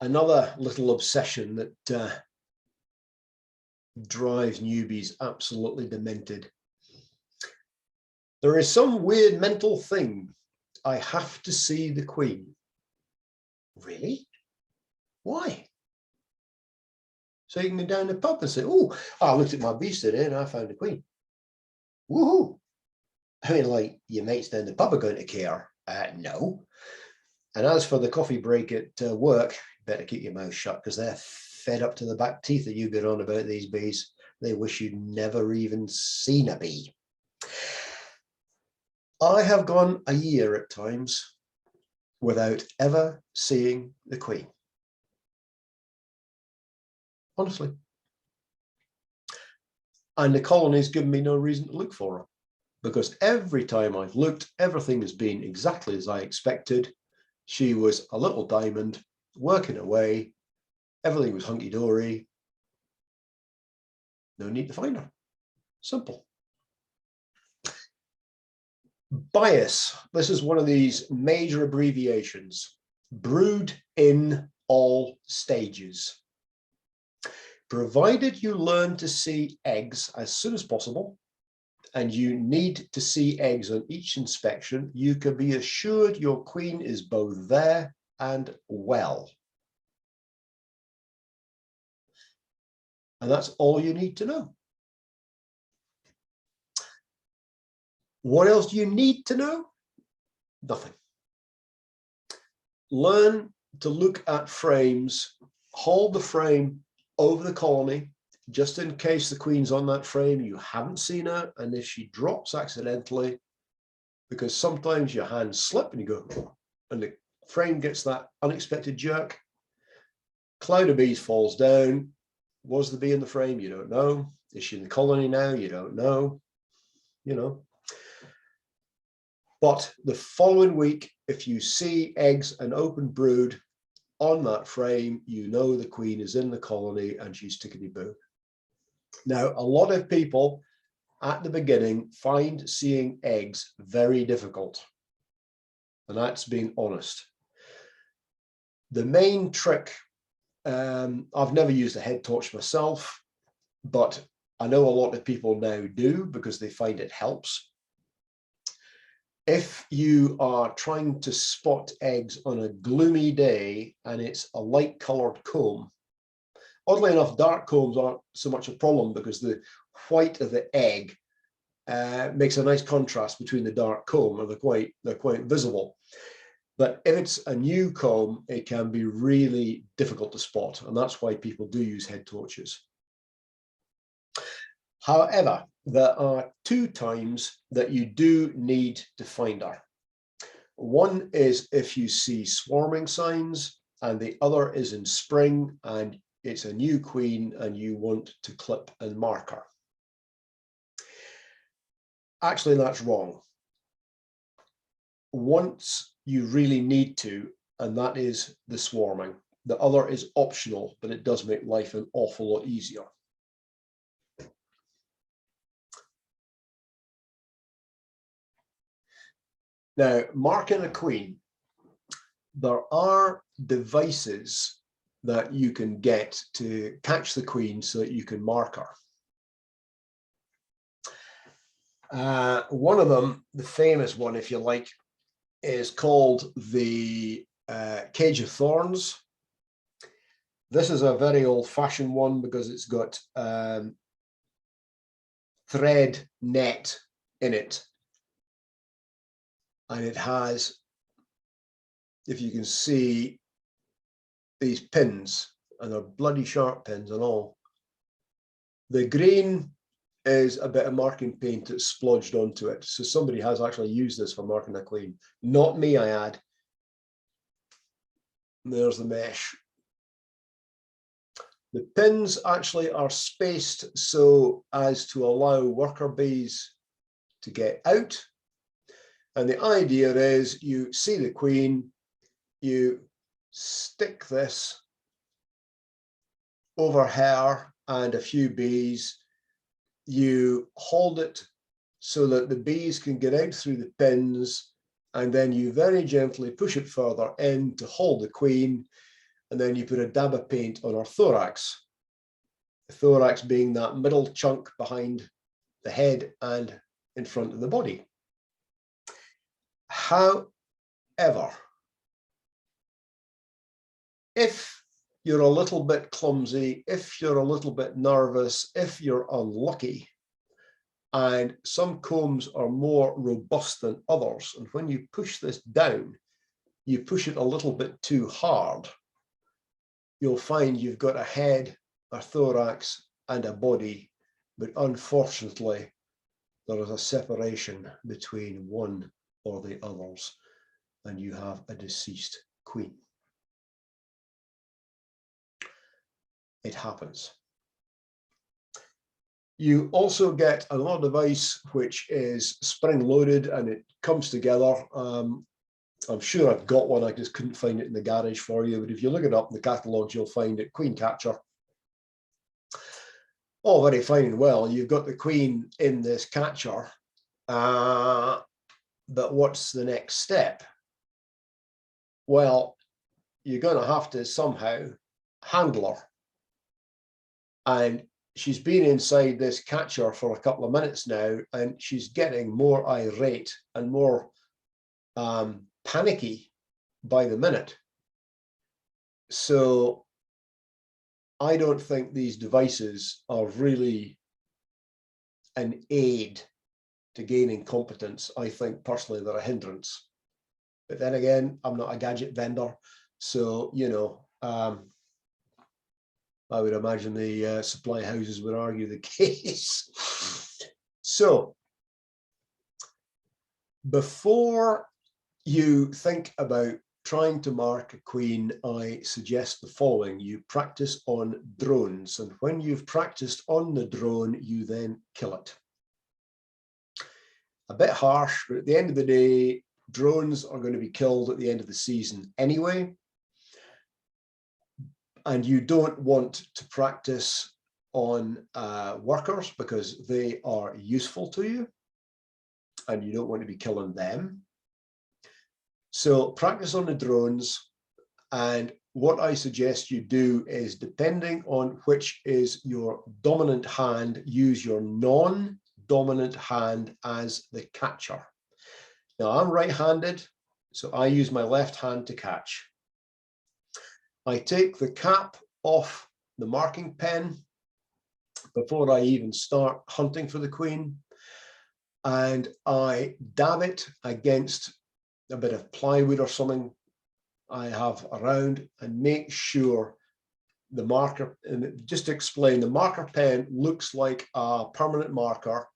Another little obsession that drives newbies absolutely demented. There is some weird mental thing. I have to see the queen. Really? Why? So you can go down the pub and say, oh, I looked at my beast today and I found the queen. Woohoo! I mean, like, your mates down the pub are going to care. No. And as for the coffee break at work, better keep your mouth shut, because they're fed up to the back teeth that you get on about these bees. They wish you'd never even seen a bee. I have gone a year at times without ever seeing the queen. Honestly. And the colony's given me no reason to look for her, because every time I've looked, everything has been exactly as I expected. She was a little diamond working away. Everything was hunky-dory. No need to find her. Simple. Bias. This is one of these major abbreviations. Brood in all stages. Provided you learn to see eggs as soon as possible, and you need to see eggs on each inspection, you can be assured your queen is both there and well. And that's all you need to know. What else do you need to know? Nothing. Learn to look at frames, hold the frame over the colony, just in case the queen's on that frame, you haven't seen her, and if she drops accidentally, because sometimes your hands slip and you go, and the frame gets that unexpected jerk, cloud of bees falls down. Was the bee in the frame? You don't know. Is she in the colony now? You don't know. You know. But the following week, if you see eggs and open brood on that frame, you know the queen is in the colony and she's tickety-boo. Now, a lot of people at the beginning find seeing eggs very difficult. And that's being honest. The main trick, I've never used a head torch myself, but I know a lot of people now do because they find it helps. If you are trying to spot eggs on a gloomy day and it's a light colored comb, oddly enough, dark combs aren't so much a problem because the white of the egg makes a nice contrast between the dark comb, and they're quite visible. But if it's a new comb, it can be really difficult to spot, and that's why people do use head torches. However, there are two times that you do need to find her. One is if you see swarming signs, and the other is in spring and it's a new queen and you want to clip and mark her. Actually, that's wrong. Once you really need to, and that is the swarming. The other is optional, but it does make life an awful lot easier. Now, marking a queen, there are devices that you can get to catch the queen so that you can mark her. One of them, the famous one, if you like, is called the Cage of Thorns. This is a very old-fashioned one because it's got thread net in it. And it has, if you can see, these pins, and they're bloody sharp pins and all. The green is a bit of marking paint that's splodged onto it. So somebody has actually used this for marking a queen. Not me, I add. And there's the mesh. The pins actually are spaced so as to allow worker bees to get out. And the idea is you see the queen, you stick this over her and a few bees, you hold it so that the bees can get out through the pins, and then you very gently push it further in to hold the queen, and then you put a dab of paint on her thorax. The thorax being that middle chunk behind the head and in front of the body. However, if you're a little bit clumsy, if you're a little bit nervous, if you're unlucky, and some combs are more robust than others, and when you push this down, you push it a little bit too hard, you'll find you've got a head, a thorax, and a body, but unfortunately, there is a separation between one or the others, and you have a deceased queen. It happens. You also get another device which is spring-loaded and it comes together. I'm sure I've got one, I just couldn't find it in the garage for you, but if you look it up in the catalogues, you'll find it, queen catcher. All very fine and well, you've got the queen in this catcher, but what's the next step? Well, you're going to have to somehow handle her. And she's been inside this catcher for a couple of minutes now, and she's getting more irate and more panicky by the minute. So I don't think these devices are really an aid to gaining competence. I think personally they're a hindrance. But then again, I'm not a gadget vendor, so you know, I would imagine the supply houses would argue the case. So before you think about trying to mark a queen, I suggest the following. You practice on drones, and when you've practiced on the drone, you then kill it. A bit harsh, but at the end of the day, drones are going to be killed at the end of the season anyway. And you don't want to practice on workers because they are useful to you and you don't want to be killing them. So practice on the drones, and what I suggest you do is, depending on which is your dominant hand, use your non-dominant hand as the catcher. Now I'm right-handed, so I use my left hand to catch. I take the cap off the marking pen before I even start hunting for the queen, and I dab it against a bit of plywood or something I have around and make sure the marker, and just to explain, the marker pen looks like a permanent marker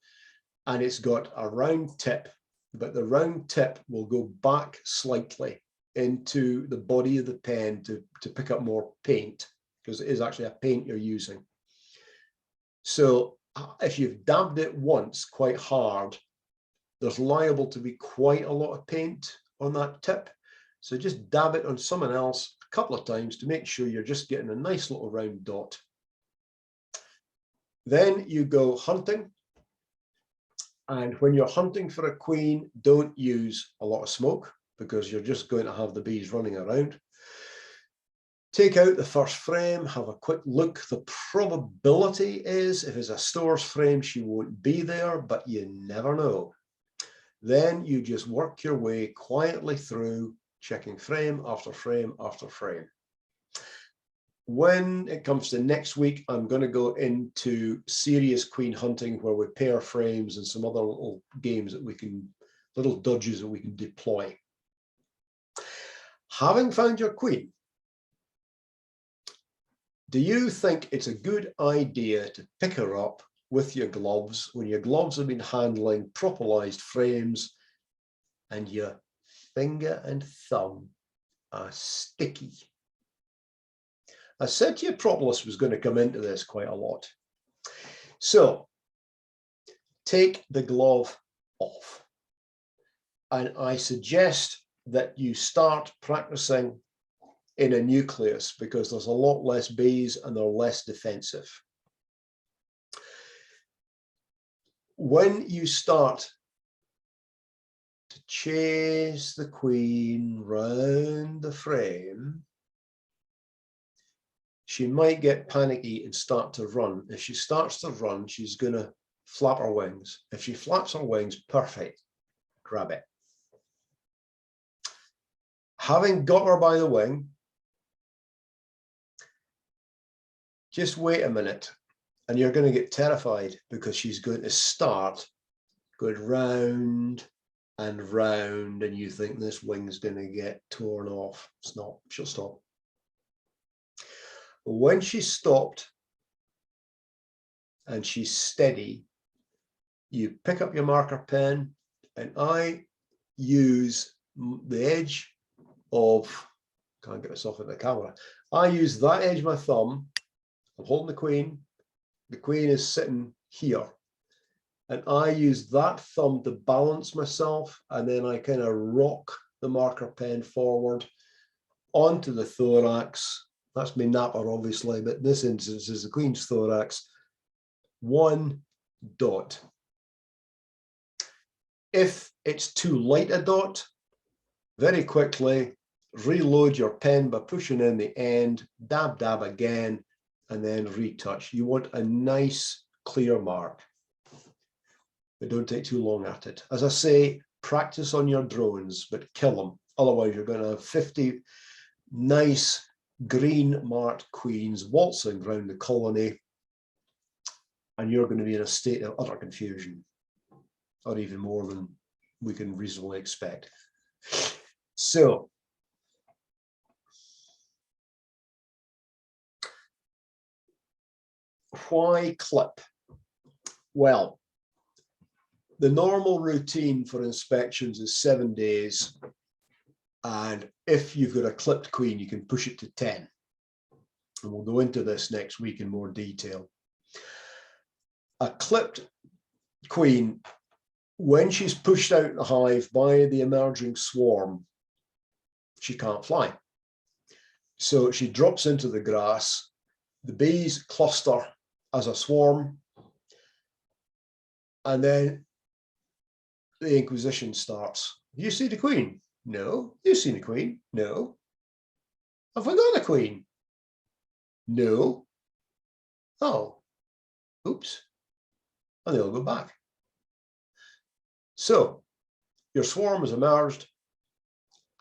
and it's got a round tip, but the round tip will go back slightly into the body of the pen to pick up more paint, because it is actually a paint you're using. So if you've dabbed it once quite hard, there's liable to be quite a lot of paint on that tip. So just dab it on someone else a couple of times to make sure you're just getting a nice little round dot. Then you go hunting. And when you're hunting for a queen, don't use a lot of smoke because you're just going to have the bees running around. Take out the first frame, have a quick look. The probability is, if it's a store's frame, she won't be there, but you never know. Then you just work your way quietly through, checking frame after frame after frame. When it comes to next week, I'm going to go into serious queen hunting where we pair frames and some other little games that we can, little dodges that we can deploy. Having found your queen, do you think it's a good idea to pick her up with your gloves when your gloves have been handling propolized frames and your finger and thumb are sticky I said to you Propolis was going to come into this quite a lot. So take the glove off. And I suggest that you start practicing in a nucleus because there's a lot less bees and they're less defensive. When you start to chase the queen round the frame, she might get panicky and start to run. If she starts to run, she's going to flap her wings. If she flaps her wings, perfect, grab it. Having got her by the wing, just wait a minute and you're going to get terrified because she's going to start going round and round and you think this wing's going to get torn off. It's not, she'll stop. When she's stopped and she's steady, you pick up your marker pen and I use the edge of, can't get this off of the camera, I use that edge of my thumb. I'm holding the queen is sitting here, and I use that thumb to balance myself, and then I kind of rock the marker pen forward onto the thorax. That's my napper, obviously, but in this instance is the queen's thorax. One dot. If it's too light a dot, very quickly reload your pen by pushing in the end, dab, dab again, and then retouch. You want a nice clear mark, but don't take too long at it. As I say, practice on your drones, but kill them. Otherwise, you're going to have 50 nice green marked queens waltzing around the colony, and you're going to be in a state of utter confusion, or even more than we can reasonably expect. So, why clip? Well, the normal routine for inspections is 7 days. And if you've got a clipped queen, you can push it to 10. And we'll go into this next week in more detail. A clipped queen, when she's pushed out the hive by the emerging swarm, she can't fly. So she drops into the grass. The bees cluster as a swarm. And then the inquisition starts. You see the queen? No. You seen the queen? No. Have I got a queen? No. Oh, oops. And they all go back. So your swarm has emerged,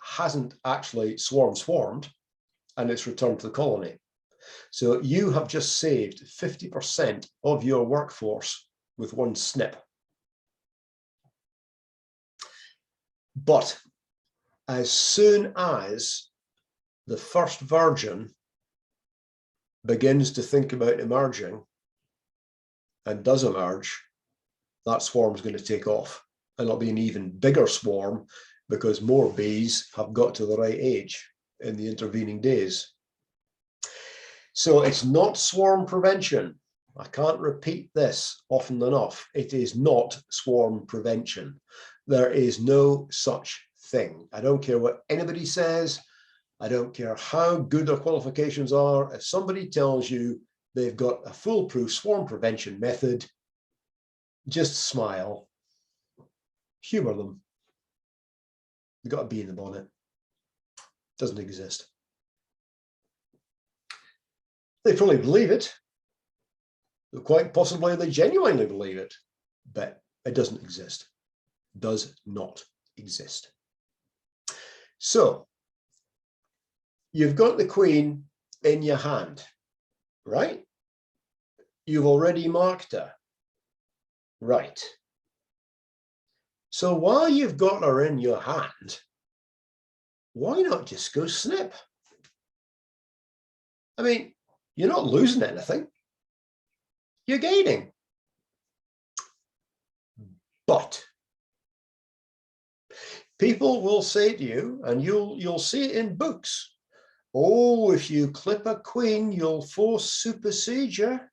hasn't actually swarmed, and it's returned to the colony. So you have just saved 50% of your workforce with one snip. But as soon as the first virgin begins to think about emerging and does emerge, that swarm is going to take off, and it'll be an even bigger swarm because more bees have got to the right age in the intervening days. So it's not swarm prevention. I can't repeat this often enough. It is not swarm prevention. There is no such thing. I don't care what anybody says. I don't care how good their qualifications are. If somebody tells you they've got a foolproof swarm prevention method, just smile, humor them. You've got a bee in the bonnet. Doesn't exist. They probably believe it. Quite possibly they genuinely believe it, but it doesn't exist. Does not exist. So you've got the queen in your hand, right? You've already marked her, right? So while you've got her in your hand, why not just go snip? I mean, you're not losing anything. You're gaining. But people will say to you, and you'll see it in books, Oh, if you clip a queen, you'll force supersedure.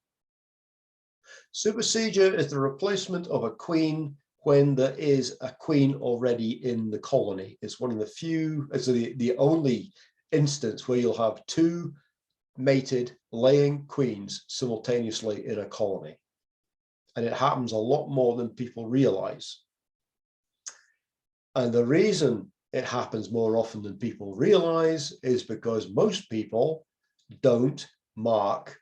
Supersedure is the replacement of a queen when there is a queen already in the colony. It's one of the few, it's the only instance where you'll have two mated laying queens simultaneously in a colony. And it happens a lot more than people realize. And the reason it happens more often than people realize is because most people don't mark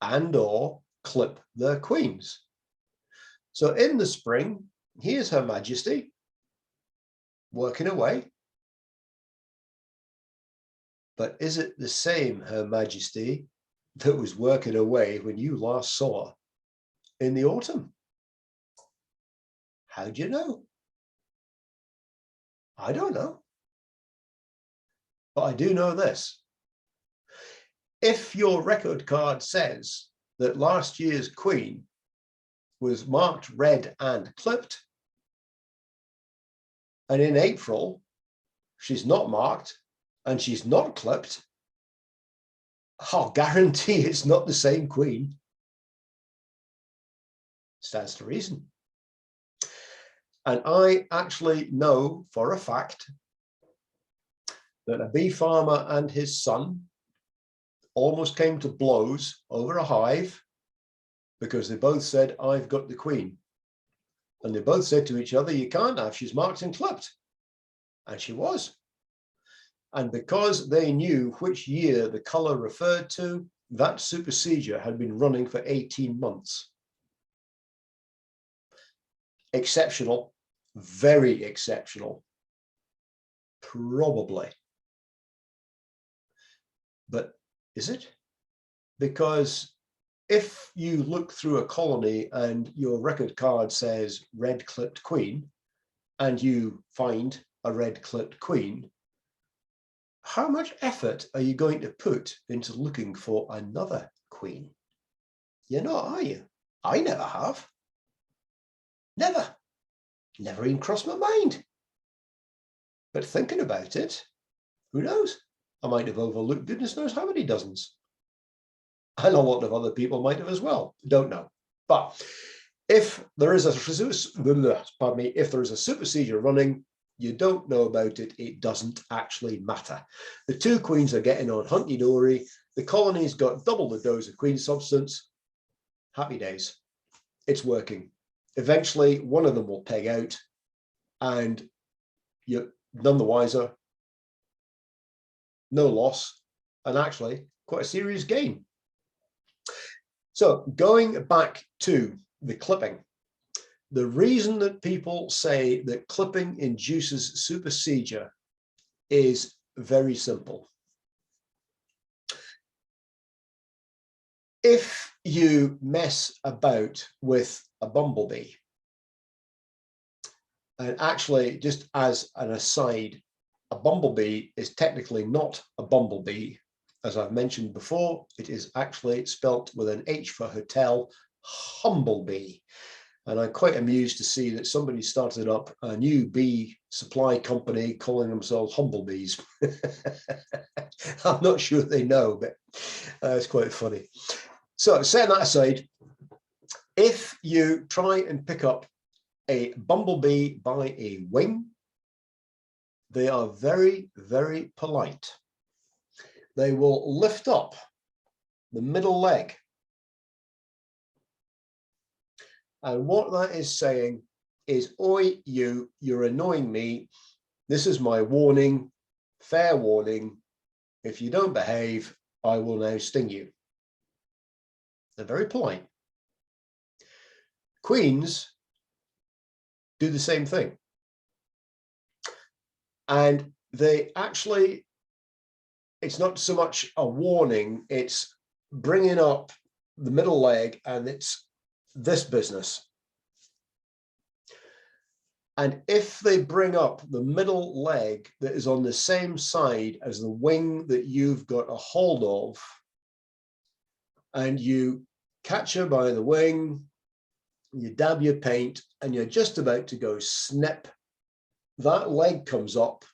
and/or clip their queens. So in the spring, here's Her Majesty working away. But is it the same Her Majesty that was working away when you last saw her in the autumn? How do you know? I don't know. But I do know this. If your record card says that last year's queen was marked red and clipped, and in April she's not marked and she's not clipped, I'll guarantee it's not the same queen. Stands to reason. And I actually know for a fact that a bee farmer and his son almost came to blows over a hive because they both said, I've got the queen. And they both said to each other, you can't have, she's marked and clipped. And she was. And because they knew which year the color referred to, that supersedure had been running for 18 months. Exceptional, very exceptional, probably. But is it? Because if you look through a colony and your record card says red clipped queen, and you find a red clipped queen, how much effort are you going to put into looking for another queen? You're not, are you? I never have. Never. Never even crossed my mind. But thinking about it, who knows? I might have overlooked goodness knows how many dozens. And a lot of other people might have as well. Don't know. But if there is a supersedure running, you don't know about it, it doesn't actually matter. The two queens are getting on hunky-dory. The colony's got double the dose of queen substance. Happy days. It's working. Eventually, one of them will peg out and you're none the wiser. No loss, and actually quite a serious gain. So going back to the clipping, the reason that people say that clipping induces supersedure is very simple. If you mess about with a bumblebee, and actually just as an aside, a bumblebee is technically not a bumblebee. As I've mentioned before, it is actually spelt with an H for hotel, humblebee. And I'm quite amused to see that somebody started up a new bee supply company calling themselves Humblebees. I'm not sure they know, but it's quite funny. So setting that aside, if you try and pick up a bumblebee by a wing, they are very, very polite. They will lift up the middle leg. And what that is saying is, oi, you're annoying me. This is my warning, fair warning. If you don't behave, I will now sting you. They're very polite. Queens do the same thing. And they actually, it's not so much a warning, it's bringing up the middle leg, and it's this business. And if they bring up the middle leg that is on the same side as the wing that you've got a hold of, and you catch her by the wing, you dab your paint, and you're just about to go snip, that leg comes up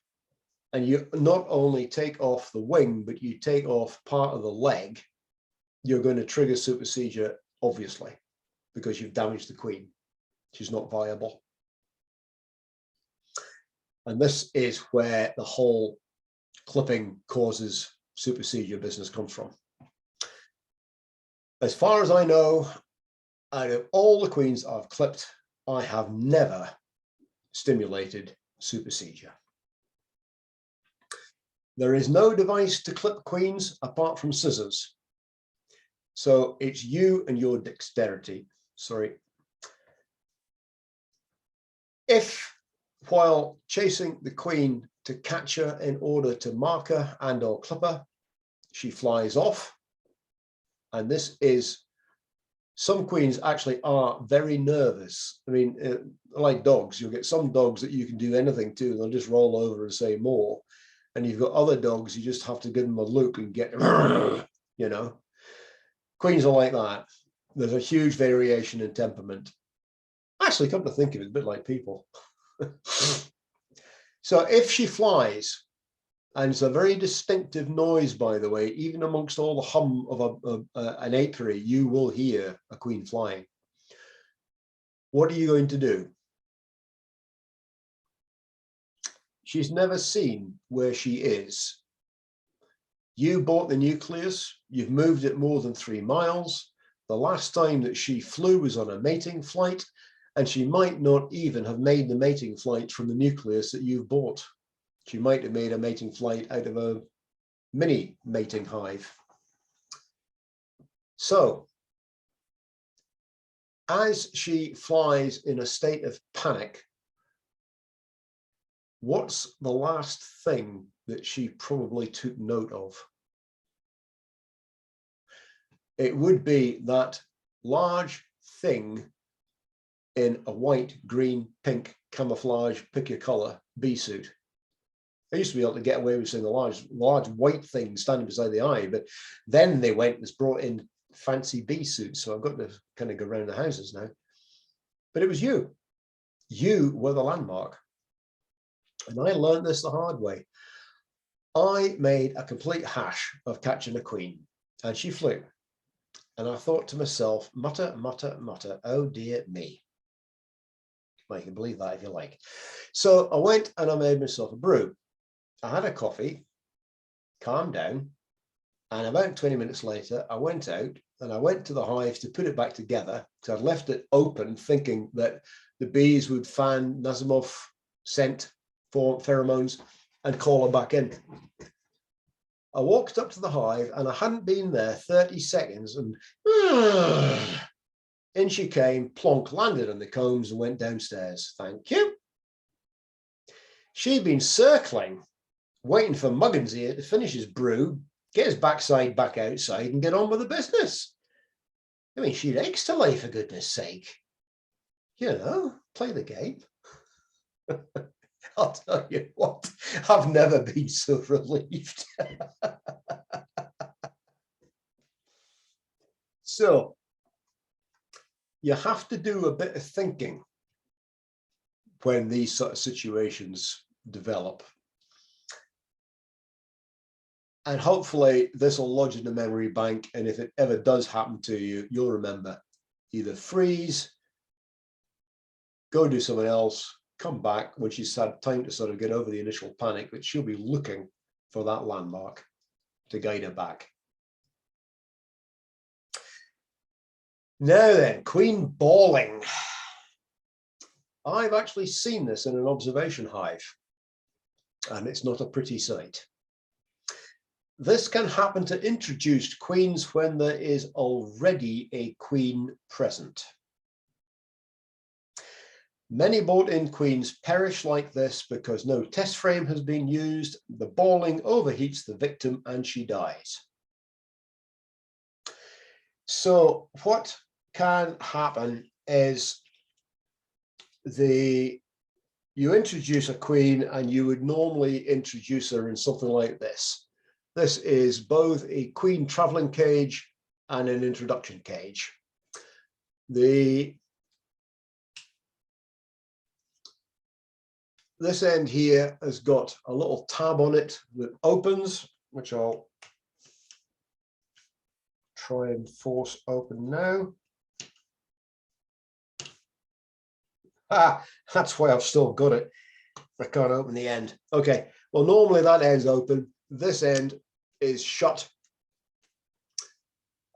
and you not only take off the wing, but you take off part of the leg, you're going to trigger supersedure, obviously, because you've damaged the queen. She's not viable. And this is where the whole clipping causes supersedure business comes from. As far as I know, out of all the queens I've clipped, I have never stimulated supersedure. There is no device to clip queens apart from scissors. So it's you and your dexterity. Sorry. If while chasing the queen to catch her in order to mark her and or clip her, she flies off, and this is, some queens actually are very nervous. I mean, like dogs, you'll get some dogs that you can do anything to, they'll just roll over and say more. And you've got other dogs, you just have to give them a look and get, you know. Queens are like that. There's a huge variation in temperament. Actually, come to think of it, it's a bit like people. So if she flies, and it's a very distinctive noise, by the way, even amongst all the hum of an apiary, you will hear a queen flying. What are you going to do? She's never seen where she is. You bought the nucleus, you've moved it more than 3 miles. The last time that she flew was on a mating flight, and she might not even have made the mating flight from the nucleus that you've bought. She might have made a mating flight out of a mini mating hive. So, as she flies in a state of panic, what's the last thing that she probably took note of? It would be that large thing in a white, green, pink camouflage, pick your color, bee suit. I used to be able to get away with saying the large white thing standing beside the eye, but then they went and brought in fancy bee suits. So I've got to kind of go around the houses now. But it was you. You were the landmark. And I learned this the hard way. I made a complete hash of catching a queen, and she flew. And I thought to myself, mutter, mutter, mutter, oh dear me. Well, you can believe that if you like. So I went and I made myself a brew. I had a coffee, calmed down, and about 20 minutes later, I went out and I went to the hive to put it back together, because I'd left it open thinking that the bees would fan Nasimov scent for pheromones and call her back in. I walked up to the hive and I hadn't been there 30 seconds and in she came, plonk, landed on the combs and went downstairs. Thank you. She'd been circling, waiting for Muggins here to finish his brew, get his backside back outside and get on with the business. I mean, she'd eggs to lay, for goodness sake. You know, play the game. I'll tell you what, I've never been so relieved. So, you have to do a bit of thinking when these sort of situations develop. And hopefully this will lodge in the memory bank, and if it ever does happen to you, you'll remember. Either freeze, go do something else, come back when she's had time to sort of get over the initial panic, but she'll be looking for that landmark to guide her back. Now then, queen bawling. I've actually seen this in an observation hive, and it's not a pretty sight. This can happen to introduced queens when there is already a queen present. Many bought-in queens perish like this because no test frame has been used, the bawling overheats the victim and she dies. So what can happen is you introduce a queen and you would normally introduce her in something like this. This is both a queen traveling cage and an introduction cage. The this end here has got a little tab on it that opens, which I'll try and force open now. Ah, that's why I've still got it. I can't open the end. Okay, well, normally that end's open. This end is shut.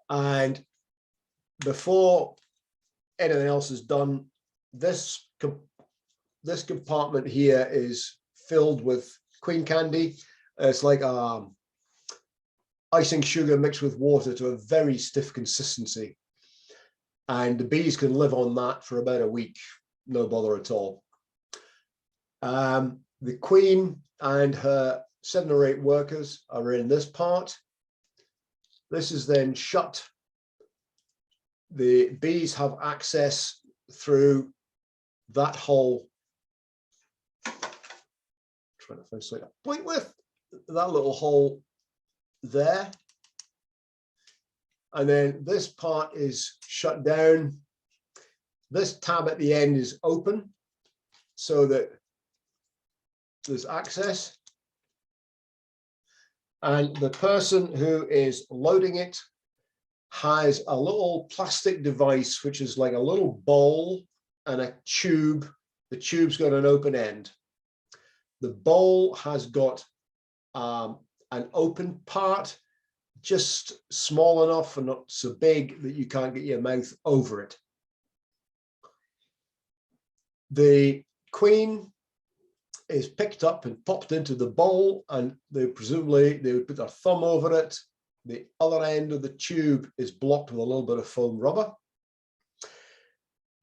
And before anything else is done, this compartment here is filled with queen candy. It's like icing sugar mixed with water to a very stiff consistency. And the bees can live on that for about a week, no bother at all. The queen and her 7 or 8 workers are in this part. This is then shut. The bees have access through that hole. Trying to find something to point with that little hole there. And then this part is shut down. This tab at the end is open so that there's access. And the person who is loading it has a little plastic device, which is like a little bowl and a tube. The tube's got an open end. The bowl has got an open part, just small enough and not so big that you can't get your mouth over it. The queen is picked up and popped into the bowl, and presumably they would put their thumb over it. The other end of the tube is blocked with a little bit of foam rubber.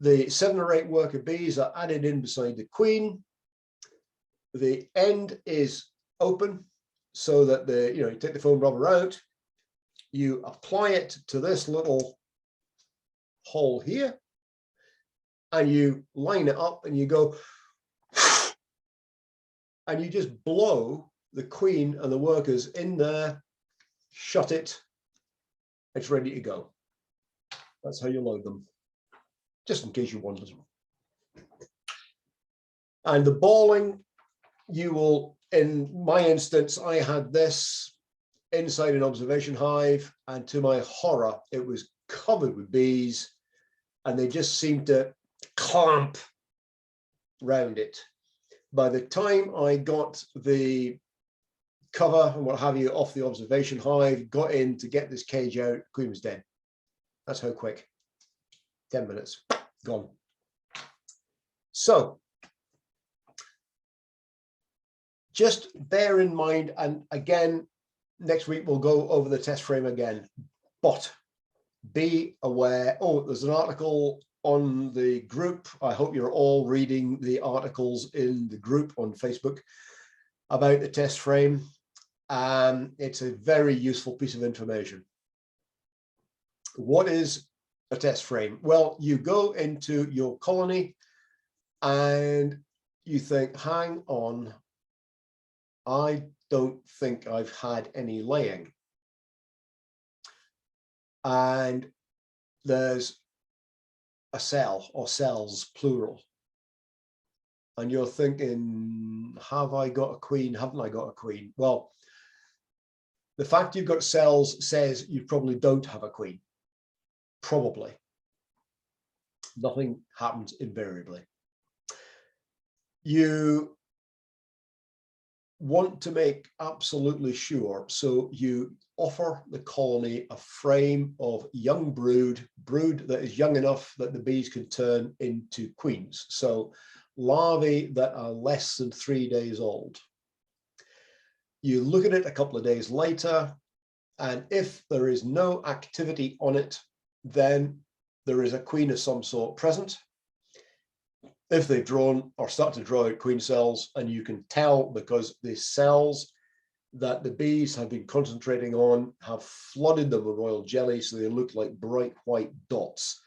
The 7 or 8 worker bees are added in beside the queen. The end is open so that you take the foam rubber out, you apply it to this little hole here, and you line it up and you go, and you just blow the queen and the workers in there, shut it, it's ready to go. That's how you load them, just in case you wondered. And the balling, you will, in my instance, I had this inside an observation hive, and to my horror, it was covered with bees, and they just seemed to clamp round it. By the time I got the cover and what have you off the observation hive, got in to get this cage out, queen was dead. That's how quick. 10 minutes, gone. So just bear in mind, and again, next week we'll go over the test frame again, but be aware. Oh, there's an article on the group. I hope you're all reading the articles in the group on Facebook about the test frame. It's a very useful piece of information. What is a test frame? Well, you go into your colony and you think, hang on, I don't think I've had any laying. And there's a cell or cells, plural. And you're thinking, have I got a queen? Haven't I got a queen? Well, the fact you've got cells says you probably don't have a queen. Probably. Nothing happens invariably. You want to make absolutely sure, so you offer the colony a frame of young brood that is young enough that the bees can turn into queens. So larvae that are less than 3 days old. You look at it a couple of days later, and if there is no activity on it, then there is a queen of some sort present. If they've drawn or start to draw out queen cells, and you can tell because the cells that the bees have been concentrating on have flooded them with royal jelly, so they look like bright white dots.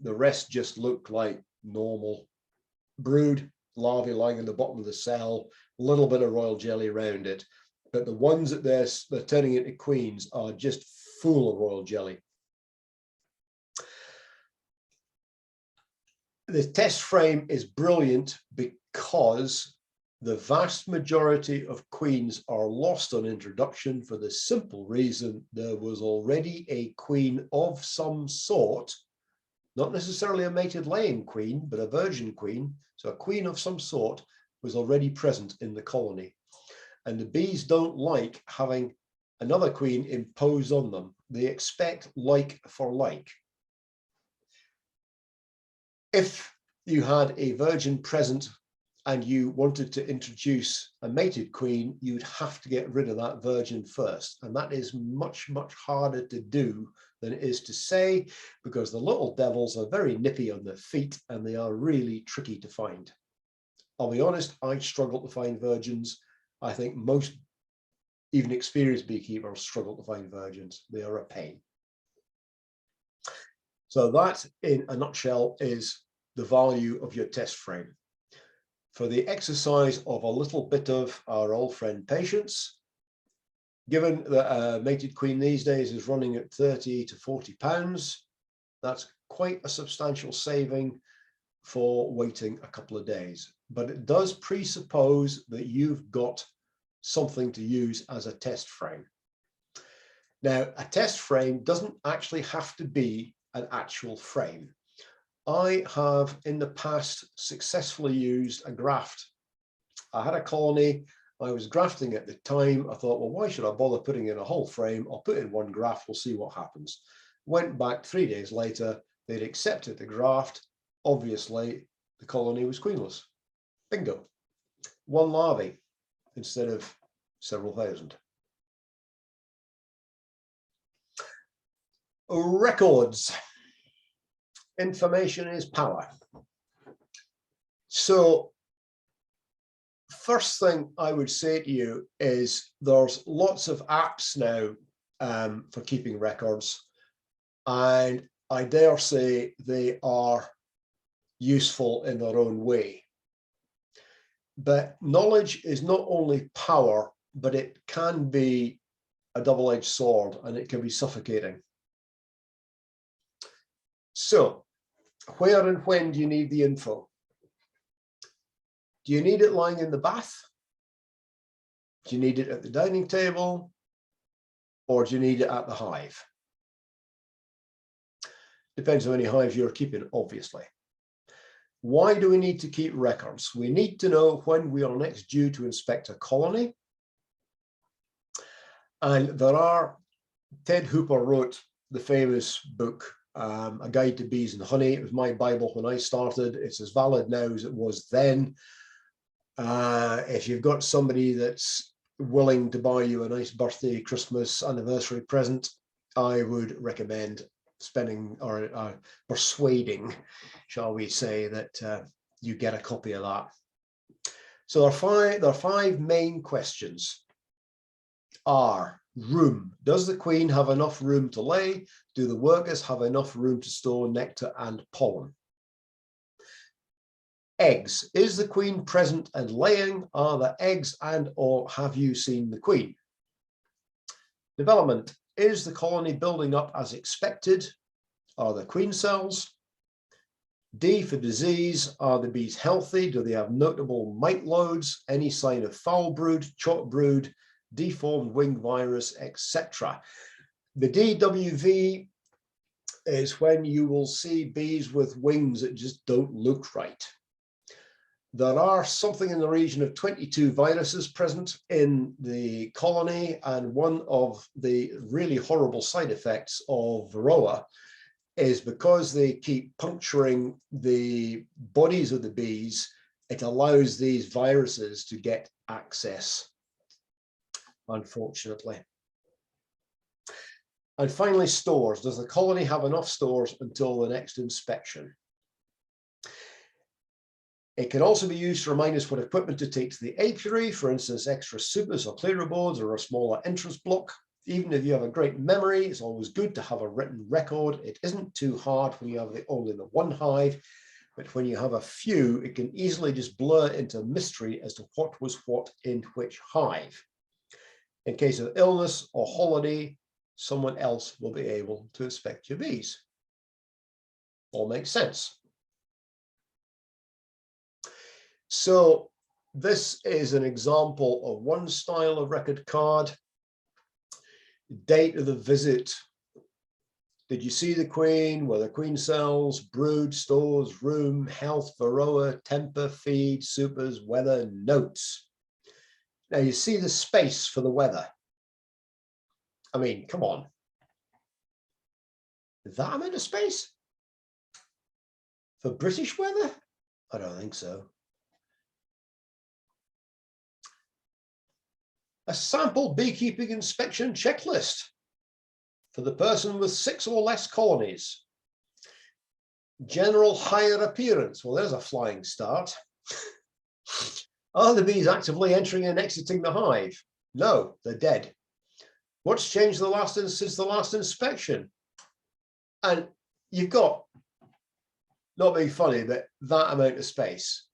The rest just look like normal brood larvae lying in the bottom of the cell, a little bit of royal jelly around it. But the ones that they're turning into queens are just full of royal jelly. The test frame is brilliant because The vast majority of queens are lost on introduction for the simple reason there was already a queen of some sort, not necessarily a mated laying queen, but a virgin queen. So a queen of some sort was already present in the colony. And the bees don't like having another queen imposed on them. They expect like for like. If you had a virgin present and you wanted to introduce a mated queen, you'd have to get rid of that virgin first. And that is much, much harder to do than it is to say, because the little devils are very nippy on their feet and they are really tricky to find. I'll be honest, I struggle to find virgins. I think most, even experienced beekeepers, struggle to find virgins. They are a pain. So that, in a nutshell, is the value of your test frame. For the exercise of a little bit of our old friend patience, given that a mated queen these days is running at 30 to 40 pounds, that's quite a substantial saving for waiting a couple of days. But it does presuppose that you've got something to use as a test frame. Now, a test frame doesn't actually have to be an actual frame. I have in the past successfully used a graft. I had a colony, I was grafting at the time. I thought, well, why should I bother putting in a whole frame? I'll put in one graft, we'll see what happens. Went back 3 days later, they'd accepted the graft. Obviously, the colony was queenless. Bingo. One larvae instead of several thousand. Records. Information is power. So first thing I would say to you is there's lots of apps now for keeping records, and I dare say they are useful in their own way. But knowledge is not only power, but it can be a double-edged sword, and it can be suffocating. So, where and when do you need the info? Do you need it lying in the bath? Do you need it at the dining table? Or do you need it at the hive? Depends how many hives you're keeping, obviously. Why do we need to keep records? We need to know when we are next due to inspect a colony. And Ted Hooper wrote the famous book, A Guide to Bees and Honey. It was my Bible when I started. It's as valid now as it was then. If you've got somebody that's willing to buy you a nice birthday, Christmas, anniversary present, I would recommend spending or persuading, shall we say, that you get a copy of that. So there are five main questions. Room. Does the queen have enough room to lay? Do the workers have enough room to store nectar and pollen? Eggs. Is the queen present and laying? Are the eggs and or have you seen the queen? Development. Is the colony building up as expected? Are there queen cells? D for disease. Are the bees healthy? Do they have notable mite loads? Any sign of foul brood, chot brood, deformed wing virus, etc.? The DWV is when you will see bees with wings that just don't look right. There are something in the region of 22 viruses present in the colony, and one of the really horrible side effects of Varroa is because they keep puncturing the bodies of the bees, it allows these viruses to get access, unfortunately. And finally, stores. Does the colony have enough stores until the next inspection? It can also be used to remind us what equipment to take to the apiary, for instance, extra supers or clearer boards or a smaller entrance block. Even if you have a great memory, it's always good to have a written record. It isn't too hard when you have only the one hive, but when you have a few, it can easily just blur into mystery as to what was what in which hive. In case of illness or holiday, someone else will be able to inspect your bees. All makes sense. So this is an example of one style of record card. Date of the visit. Did you see the Queen? Were the Queen cells, brood, stores, room, health, varroa, temper, feed, supers, weather, notes. Now you see the space for the weather. I mean, come on. That amount of space? For British weather? I don't think so. A sample beekeeping inspection checklist for the person with 6 or less colonies. General higher appearance. Well, there's a flying start. Are the bees actively entering and exiting the hive? No, they're dead. What's changed since the last inspection? And you've got, not being funny, but that amount of space.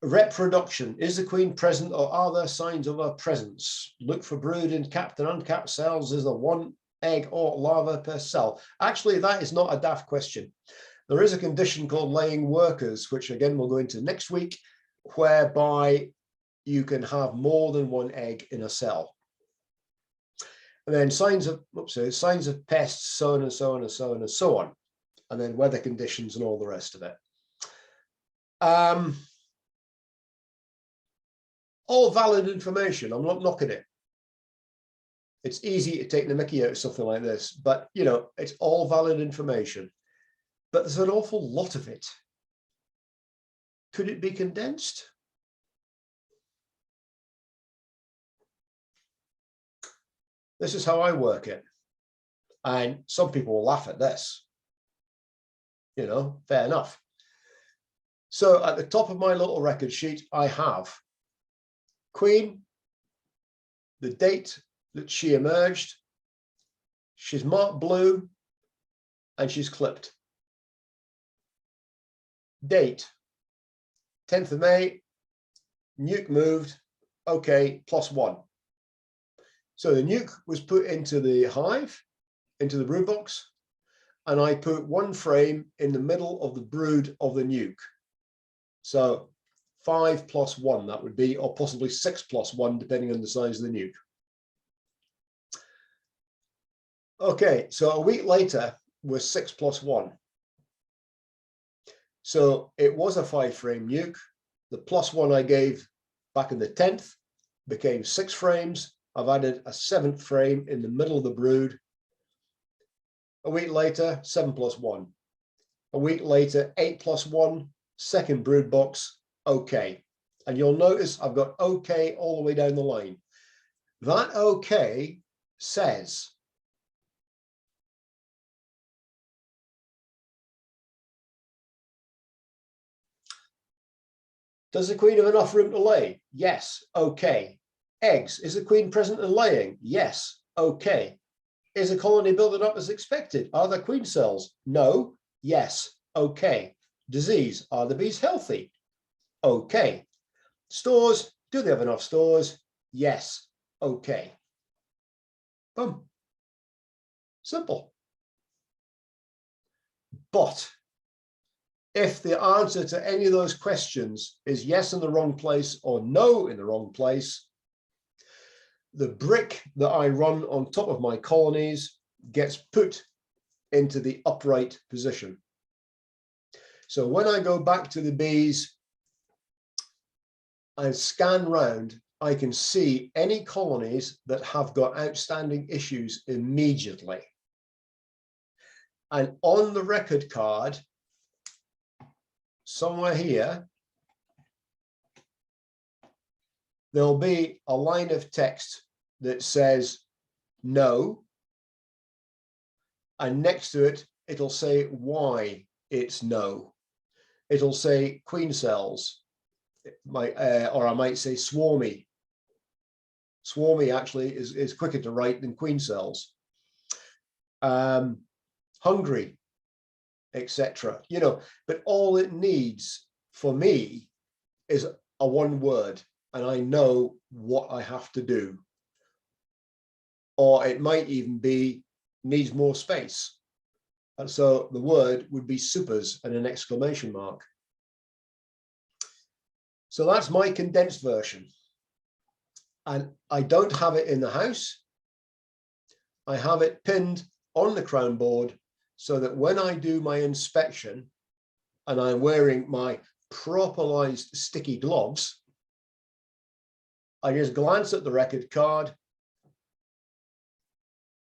Reproduction. Is the queen present or are there signs of her presence? Look for brood in capped and uncapped cells. Is there one egg or larva per cell? Actually, that is not a daft question. There is a condition called laying workers, which again we'll go into next week, whereby you can have more than one egg in a cell. And then signs of pests, so on and so on and so on and so on. And then weather conditions and all the rest of it. All valid information. I'm not knocking it. It's easy to take the mickey out of something like this, but you know, it's all valid information. But there's an awful lot of it. Could it be condensed? This is how I work it. And some people will laugh at this. You know, fair enough. So at the top of my little record sheet, I have Queen, the date that she emerged, she's marked blue, and she's clipped. Date, 10th of May, nuke moved, okay, +1. So the nuke was put into the hive, into the brood box, and I put one frame in the middle of the brood of the nuke. So 5 + 1, that would be, or possibly 6 + 1, depending on the size of the nuke. Okay, so a week later was 6 + 1. So it was a 5-frame nuke. The +1 I gave back in the 10th became 6 frames. I've added a 7th frame in the middle of the brood. A week later, 7 + 1. A week later, 8 + 1, second brood box, okay. And you'll notice I've got okay all the way down the line. That okay says does the queen have enough room to lay? Yes, okay. Eggs, is the queen present and laying? Yes, okay. Is the colony building up as expected? Are there queen cells? No, yes, okay. Disease, are the bees healthy? Okay. Stores, do they have enough stores? Yes, okay. Boom. Simple. But if the answer to any of those questions is yes in the wrong place or no in the wrong place, the brick that I run on top of my colonies gets put into the upright position. So when I go back to the bees and scan round, I can see any colonies that have got outstanding issues immediately. And on the record card, somewhere here, there'll be a line of text that says no, and next to it, it'll say why it's no. It'll say queen cells, or I might say swarmy. Swarmy actually is quicker to write than queen cells. Hungry, etc. You know, but all it needs for me is a one word, and I know what I have to do. Or it might even be needs more space. And so the word would be supers and an exclamation mark. So that's my condensed version. And I don't have it in the house. I have it pinned on the crown board so that when I do my inspection and I'm wearing my properized sticky gloves, I just glance at the record card.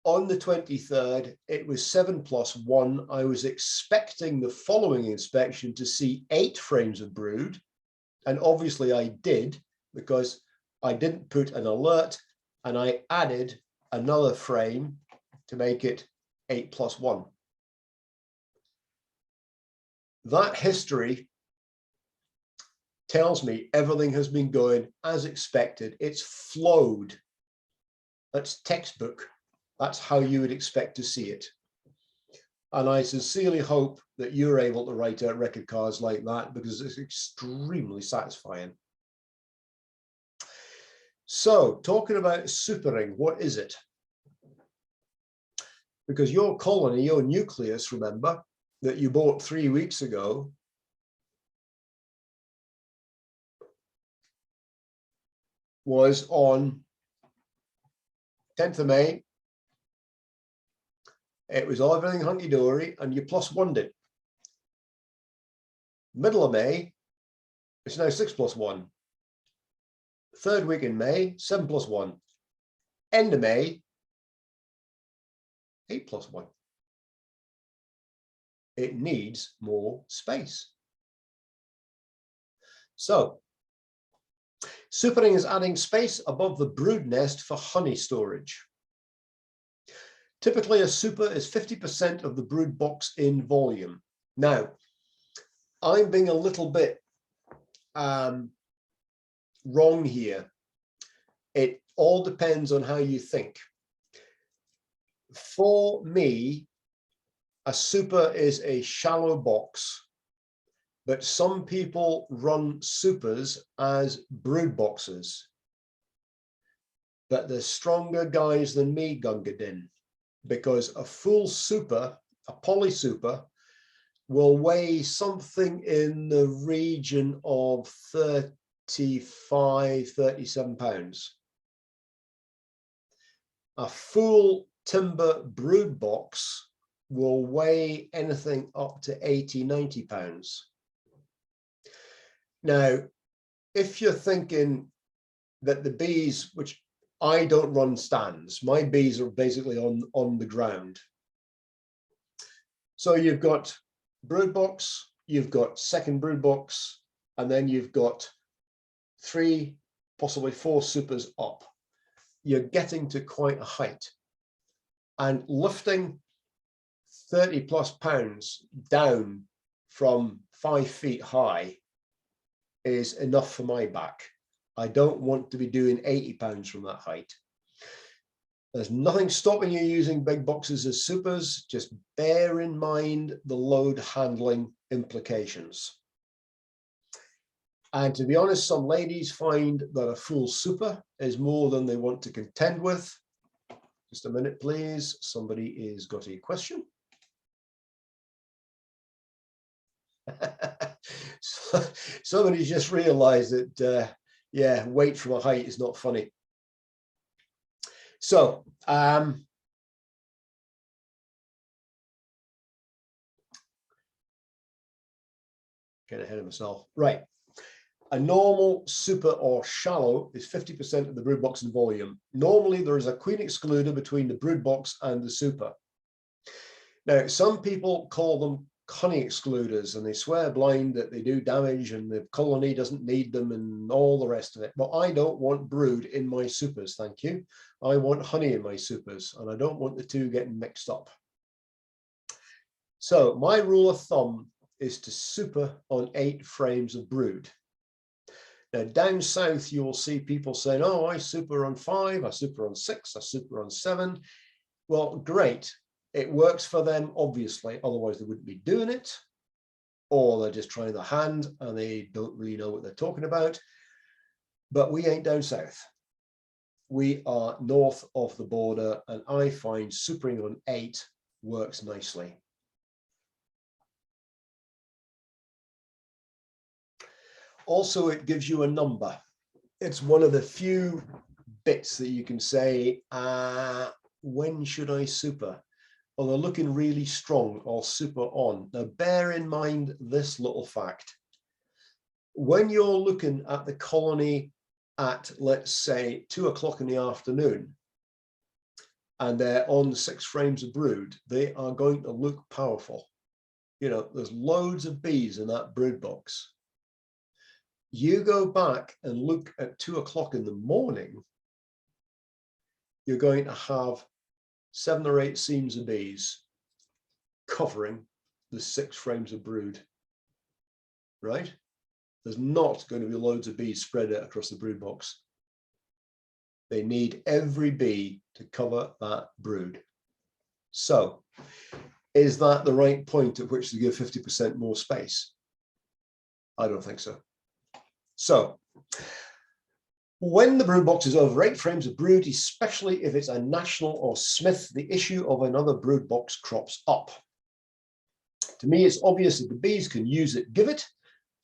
On the 23rd, it was 7+1. I was expecting the following inspection to see 8 frames of brood. And obviously I did, because I didn't put an alert and I added another frame to make it 8+1. That history tells me everything has been going as expected. It's flowed. That's textbook. That's how you would expect to see it. And I sincerely hope that you're able to write out record cards like that, because it's extremely satisfying. So, talking about supering, what is it? Because your colony, your nucleus, remember, that you bought 3 weeks ago, was on 10th of May. It was all everything hunky-dory, and you +1'd it. Middle of May, it's now 6+1. 3rd week in May, 7+1. End of May, 8+1. It needs more space. So, supering is adding space above the brood nest for honey storage. Typically, a super is 50% of the brood box in volume. Now, I'm being a little bit wrong here. It all depends on how you think. For me, a super is a shallow box, but some people run supers as brood boxes. But there's stronger guys than me, Gunga Din, because a full super, a poly super, will weigh something in the region of 35, 37 pounds. A full timber brood box will weigh anything up to 80, 90 pounds. Now, if you're thinking that the bees, which I don't run stands, my bees are basically on the ground. So you've got brood box, you've got second brood box, and then you've got 3, possibly 4 supers up. You're getting to quite a height. And lifting 30+ pounds down from 5 feet high is enough for my back. I don't want to be doing 80 pounds from that height. There's nothing stopping you using big boxes as supers. Just bear in mind the load handling implications. And to be honest, some ladies find that a full super is more than they want to contend with. Just a minute, please. Somebody has got a question. Somebody just realized that, yeah, weight from a height is not funny. So, get ahead of myself. Right. A normal super or shallow is 50% of the brood box in volume. Normally, there is a queen excluder between the brood box and the super. Now, some people call them honey excluders, and they swear blind that they do damage and the colony doesn't need them and all the rest of it. But I don't want brood in my supers, thank you. I want honey in my supers, and I don't want the two getting mixed up. So my rule of thumb is to super on 8 frames of brood. Now, down south, you'll see people saying, oh, I super on 5, I super on 6, I super on 7. Well, great. It works for them, obviously, otherwise they wouldn't be doing it. Or they're just trying their hand and they don't really know what they're talking about. But we ain't down south. We are north of the border, and I find supering on 8 works nicely. Also, it gives you a number. It's one of the few bits that you can say, when should I super? Well, they're looking really strong, I'll super on. Now, bear in mind this little fact. When you're looking at the colony at, let's say, 2 o'clock in the afternoon, and they're on 6 frames of brood, they are going to look powerful. You know, there's loads of bees in that brood box. You go back and look at 2 o'clock in the morning, you're going to have 7 or 8 seams of bees covering the 6 frames of brood, right? There's not going to be loads of bees spread out across the brood box. They need every bee to cover that brood. So, is that the right point at which to give 50% more space? I don't think so. So, when the brood box is over 8 frames of brood, especially if it's a National or Smith, the issue of another brood box crops up. To me, it's obvious that the bees can use it, give it,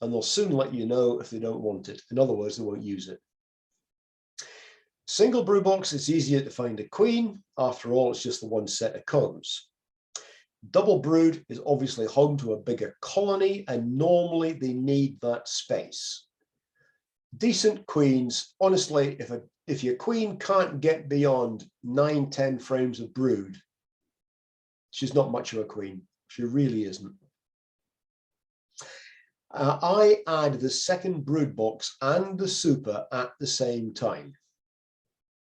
and they'll soon let you know if they don't want it. In other words, they won't use it. Single brood box, it's easier to find a queen. After all, it's just the one set of combs. Double brood is obviously home to a bigger colony, and normally they need that space. Decent queens, honestly, if your queen can't get beyond 9-10 frames of brood, she's not much of a queen. She really isn't. I add the second brood box and the super at the same time.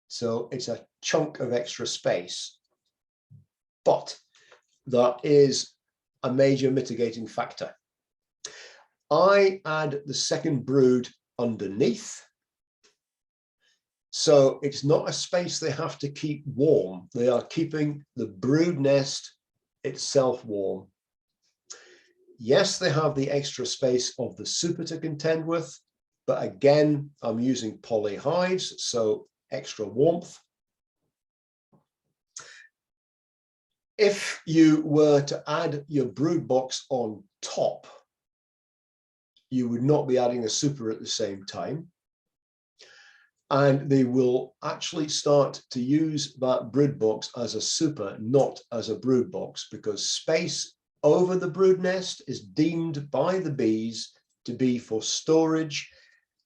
So it's a chunk of extra space. But that is a major mitigating factor. I add the second brood underneath. So it's not a space they have to keep warm. They are keeping the brood nest itself warm. Yes, they have the extra space of the super to contend with, but again, I'm using poly hives, so extra warmth. If you were to add your brood box on top, you would not be adding a super at the same time. And they will actually start to use that brood box as a super, not as a brood box, because space over the brood nest is deemed by the bees to be for storage,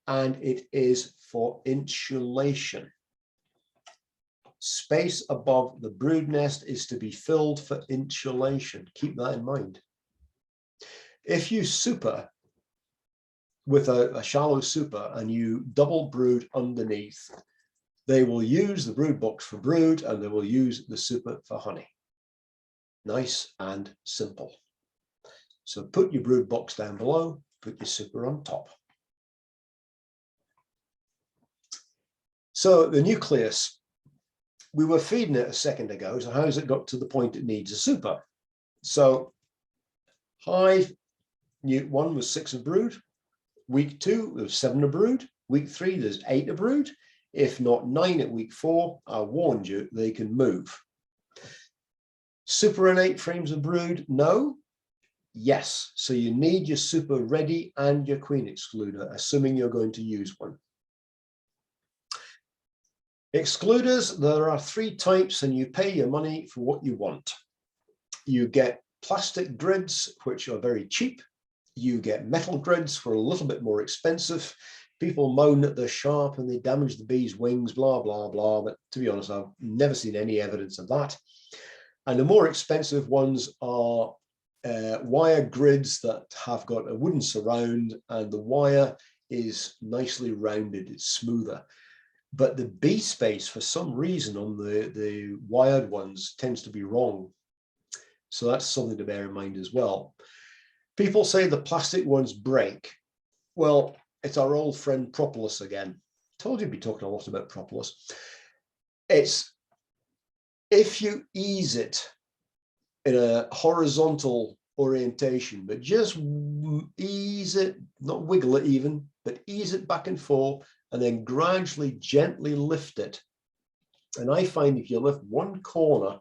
and it is for insulation. Space above the brood nest is to be filled for insulation. Keep that in mind. If you super with a shallow super and you double brood underneath, they will use the brood box for brood and they will use the super for honey. Nice and simple. So put your brood box down below, put your super on top. So the nucleus, we were feeding it a second ago, so how has it got to the point it needs a super? So hive, week 1 was 6 of brood, week 2 there was 7 of brood, week 3 there's 8 of brood, if not 9 at week 4, I warned you, they can move. Super in 8 frames of brood, no? Yes, so you need your super ready and your queen excluder, assuming you're going to use one. Excluders, there are 3 types and you pay your money for what you want. You get plastic grids, which are very cheap. You get metal grids for a little bit more expensive. People moan that they're sharp and they damage the bees' wings, blah, blah, blah. But to be honest, I've never seen any evidence of that. And the more expensive ones are wire grids that have got a wooden surround and the wire is nicely rounded, it's smoother. But the bee space, for some reason, on the wired ones tends to be wrong. So that's something to bear in mind as well. People say the plastic ones break. Well, it's our old friend propolis again. Told you I'd be talking a lot about propolis. It's if you ease it in a horizontal orientation, but just ease it, not wiggle it even, but ease it back and forth, and then gradually, gently lift it. And I find if you lift one corner,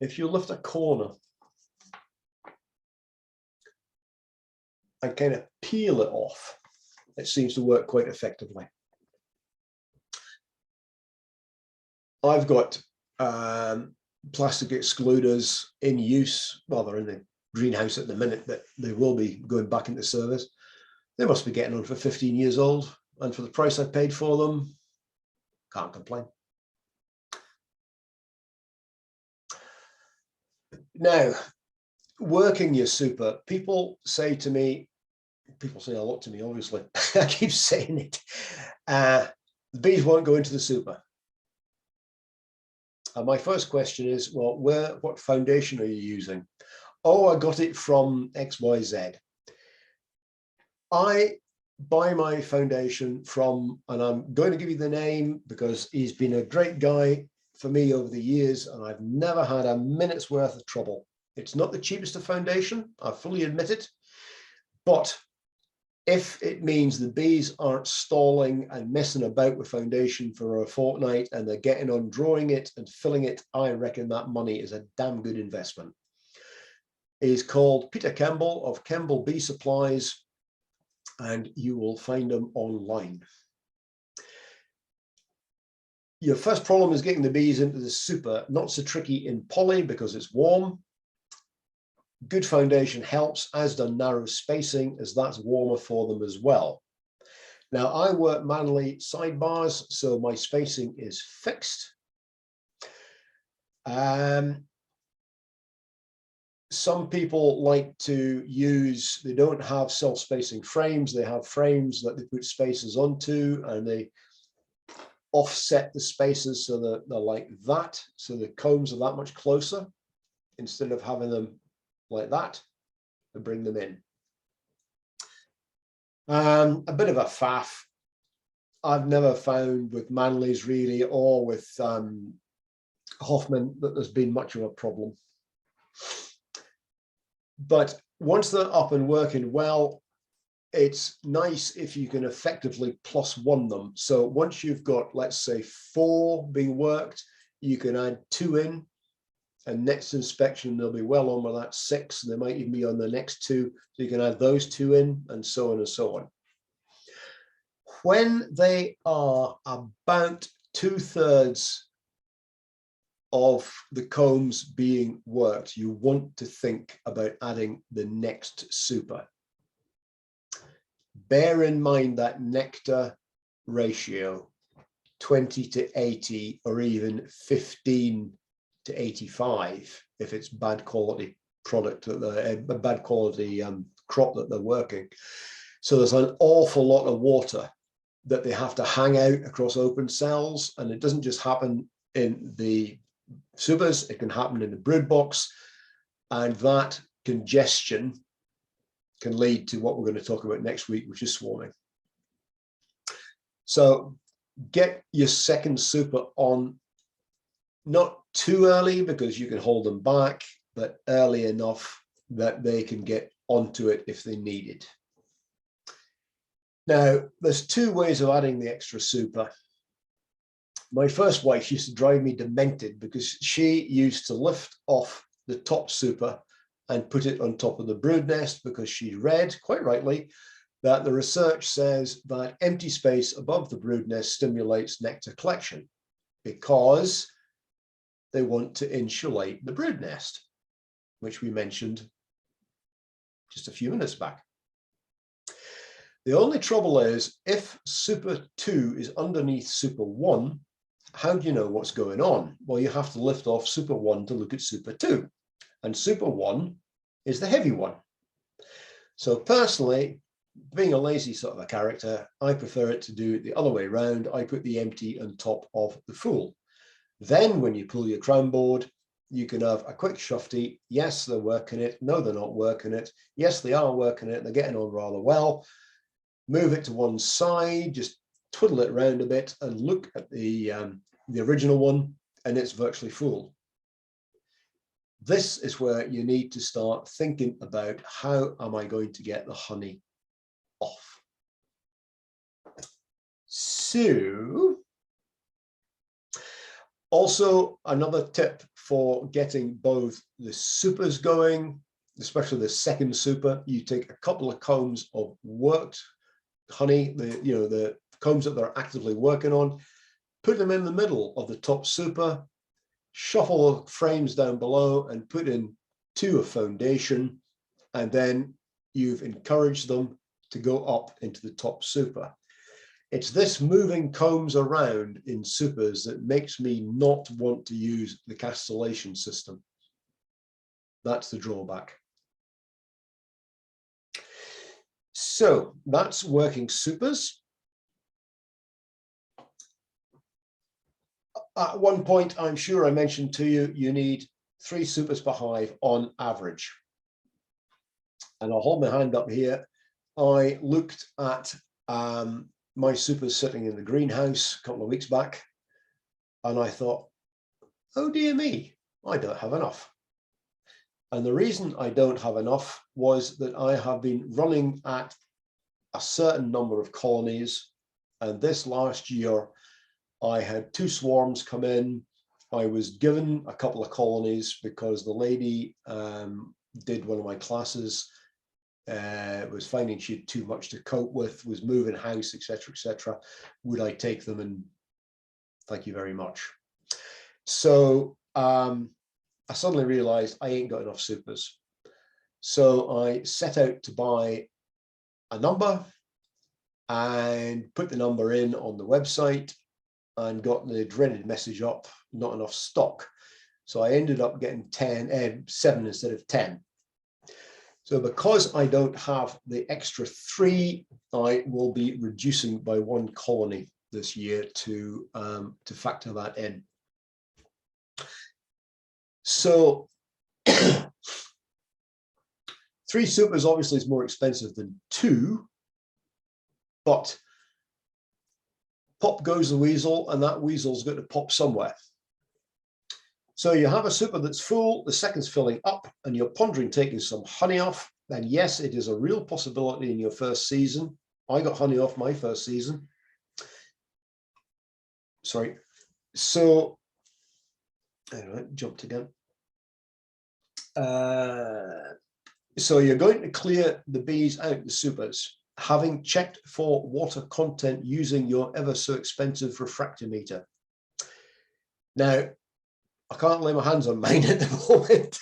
if you lift a corner and kind of peel it off. It seems to work quite effectively. I've got plastic excluders in use. Well, they're in the greenhouse at the minute, but they will be going back into service. They must be getting on for 15 years old. And for the price I paid for them, can't complain. Now, working your super, people say a lot to me, obviously. I keep saying it. The bees won't go into the super. And my first question is, well, what foundation are you using? Oh, I got it from XYZ. I buy my foundation from, and I'm going to give you the name because he's been a great guy for me over the years, and I've never had a minute's worth of trouble. It's not the cheapest of foundation, I fully admit it, but if it means the bees aren't stalling and messing about with foundation for a fortnight and they're getting on drawing it and filling it, I reckon that money is a damn good investment. He's called Peter Kemble of Kemble Bee Supplies, and you will find them online. Your first problem is getting the bees into the super. Not so tricky in poly because it's warm. Good foundation helps, as does narrow spacing, as that's warmer for them as well. Now, I work manually sidebars, so my spacing is fixed. Some people like to use, they don't have self-spacing frames, they have frames that they put spacers onto, and they offset the spacers so that they're like that, so the combs are that much closer, instead of having them like that, to bring them in. A bit of a faff. I've never found with Manleys really, or with Hoffman, that there's been much of a problem. But once they're up and working well, it's nice if you can effectively +1 them. So once you've got, let's say, 4 being worked, you can add 2 in, and next inspection they'll be well on with that 6, and they might even be on the next 2, so you can add those 2 in, and so on and so on. When they are about 2/3 of the combs being worked, you want to think about adding the next super. Bear in mind that nectar ratio, 20/80, or even 15/85 if it's bad quality product, bad quality crop that they're working. So there's an awful lot of water that they have to hang out across open cells, and it doesn't just happen in the supers, it can happen in the brood box, and that congestion can lead to what we're going to talk about next week, which is swarming. So get your second super on, not too early because you can hold them back, but early enough that they can get onto it if they need it. Now, there's 2 ways of adding the extra super. My first wife used to drive me demented because she used to lift off the top super and put it on top of the brood nest, because she read, quite rightly, that the research says that empty space above the brood nest stimulates nectar collection because they want to insulate the brood nest, which we mentioned just a few minutes back. The only trouble is, if super 2 is underneath super 1, how do you know what's going on? Well, you have to lift off super 1 to look at super 2, and super 1 is the heavy one. So personally, being a lazy sort of a character, I prefer it to do it the other way around. I put the empty on top of the full. Then when you pull your crown board, you can have a quick shufty. Yes, they're working it. No, they're not working it. Yes, they are working it. They're getting on rather well. Move it to one side, just twiddle it around a bit and look at the original one, and it's virtually full. This is where you need to start thinking about, how am I going to get the honey off? So, also another tip for getting both the supers going especially the second super, you take a couple of combs of worked honey, the combs that they're actively working on, put them in the middle of the top super, shuffle the frames down below and put in 2 of foundation, and then you've encouraged them to go up into the top super. It's this moving combs around in supers that makes me not want to use the castellation system. That's the drawback. So that's working supers. At one point, I'm sure I mentioned to you, you need 3 supers per hive on average. And I'll hold my hand up here. I looked at my supers sitting in the greenhouse a couple of weeks back, and I thought, oh dear me, I don't have enough. And the reason I don't have enough was that I have been running at a certain number of colonies, and this last year I had 2 swarms come in. I was given a couple of colonies because the lady did one of my classes, was finding she had too much to cope with, was moving house, etc., etc. Would I take them? And thank you very much. So I suddenly realized I ain't got enough supers. So I set out to buy a number and put the number in on the website and got the dreaded message up, not enough stock. So I ended up getting 7 instead of 10. So because I don't have the extra 3, I will be reducing by 1 colony this year to factor that in. So 3 supers obviously is more expensive than 2, but pop goes the weasel, and that weasel's got to pop somewhere. So you have a super that's full, the second's filling up, and you're pondering taking some honey off, then yes, it is a real possibility in your first season. I got honey off my first season. Sorry. So, anyway, jumped again. So you're going to clear the bees out the supers, having checked for water content using your ever so expensive refractometer. Now, I can't lay my hands on mine at the moment.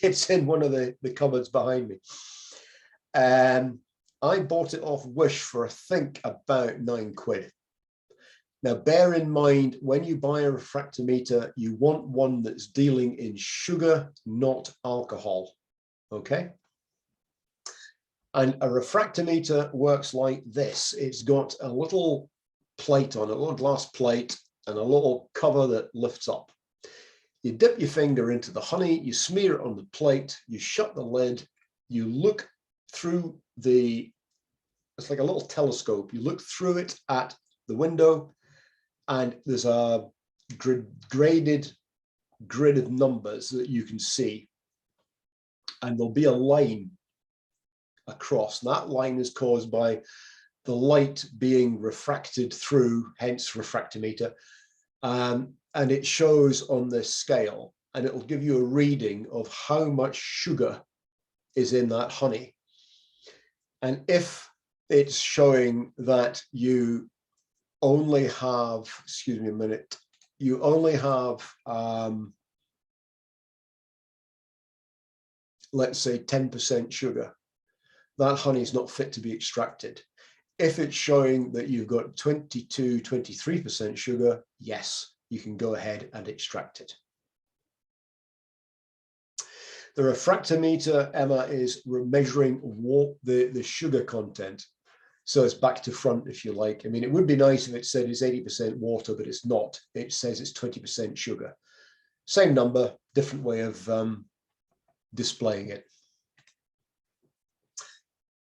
It's in one of the cupboards behind me. I bought it off Wish for, I think, about £9. Now, bear in mind, when you buy a refractometer, you want one that's dealing in sugar, not alcohol, okay? And a refractometer works like this. It's got a little plate on it, a little glass plate, and a little cover that lifts up. You dip your finger into the honey, you smear it on the plate, you shut the lid, you look through it's like a little telescope, you look through it at the window, and there's a graded grid of numbers that you can see. And there'll be a line across. And that line is caused by the light being refracted through, hence refractometer. And it shows on this scale, and it will give you a reading of how much sugar is in that honey. And if it's showing that you only have, excuse me a minute, you only have, let's say 10% sugar, that honey is not fit to be extracted. If it's showing that you've got 22, 23% sugar, yes, you can go ahead and extract it. The refractometer, Emma, is measuring the sugar content. So it's back to front, if you like. I mean, it would be nice if it said it's 80% water, but it's not. It says it's 20% sugar. Same number, different way of displaying it.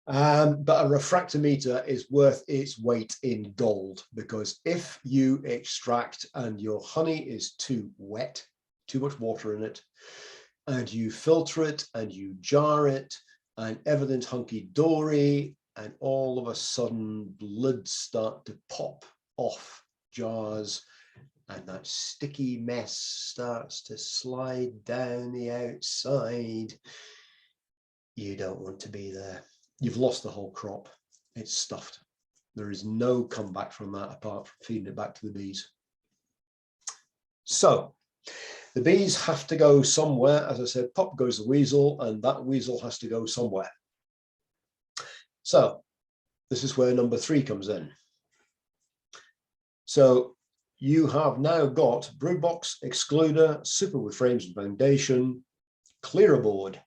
But a refractometer is worth its weight in gold, because if you extract and your honey is too wet, too much water in it, and you filter it and you jar it and everything's hunky-dory, and all of a sudden lids start to pop off jars and that sticky mess starts to slide down the outside, you don't want to be there. You've lost the whole crop. It's stuffed. There is no comeback from that apart from feeding it back to the bees. So the bees have to go somewhere. As I said, pop goes the weasel, and that weasel has to go somewhere. So this is where number 3 comes in. So you have now got brood box, excluder, super with frames and foundation, clearer board,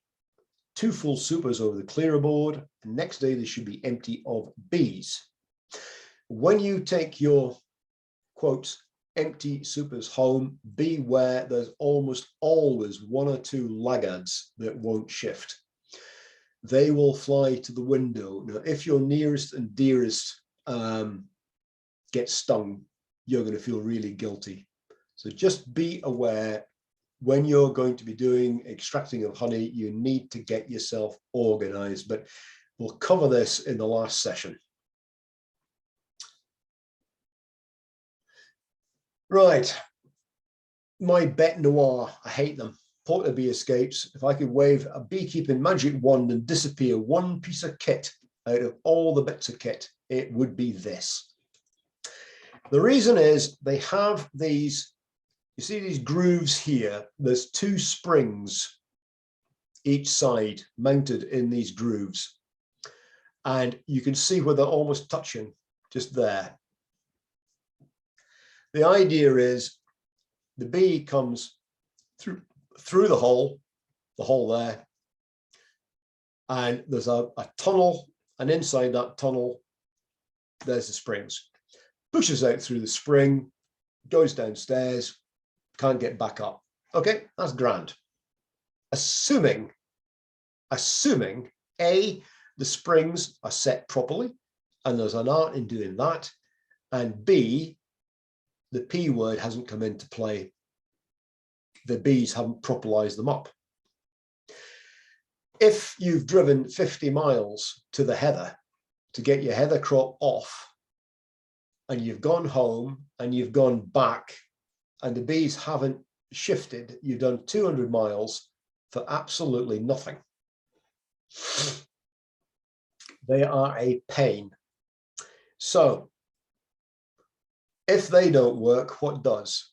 2 full supers over the clearer board. The next day they should be empty of bees. When you take your, quotes, empty supers home, beware, there's almost always 1 or 2 laggards that won't shift. They will fly to the window. Now, if your nearest and dearest gets stung, you're going to feel really guilty. So just be aware, when you're going to be doing extracting of honey, you need to get yourself organized, but we'll cover this in the last session. Right, my bête noire, I hate them. Porter bee escapes. If I could wave a beekeeping magic wand and disappear 1 piece of kit out of all the bits of kit, it would be this. The reason is they have these, you see these grooves here, there's 2 springs each side mounted in these grooves. And you can see where they're almost touching, just there. The idea is the bee comes through the hole there, and there's a tunnel, and inside that tunnel, there's the springs. Pushes out through the spring, goes downstairs, can't get back up. Okay, that's grand. Assuming A, the springs are set properly, and there's an art in doing that, and B, the P word hasn't come into play. The bees haven't properlized them up. If you've driven 50 miles to the heather to get your heather crop off, and you've gone home and you've gone back and the bees haven't shifted, you've done 200 miles for absolutely nothing. They are a pain. So if they don't work, what does?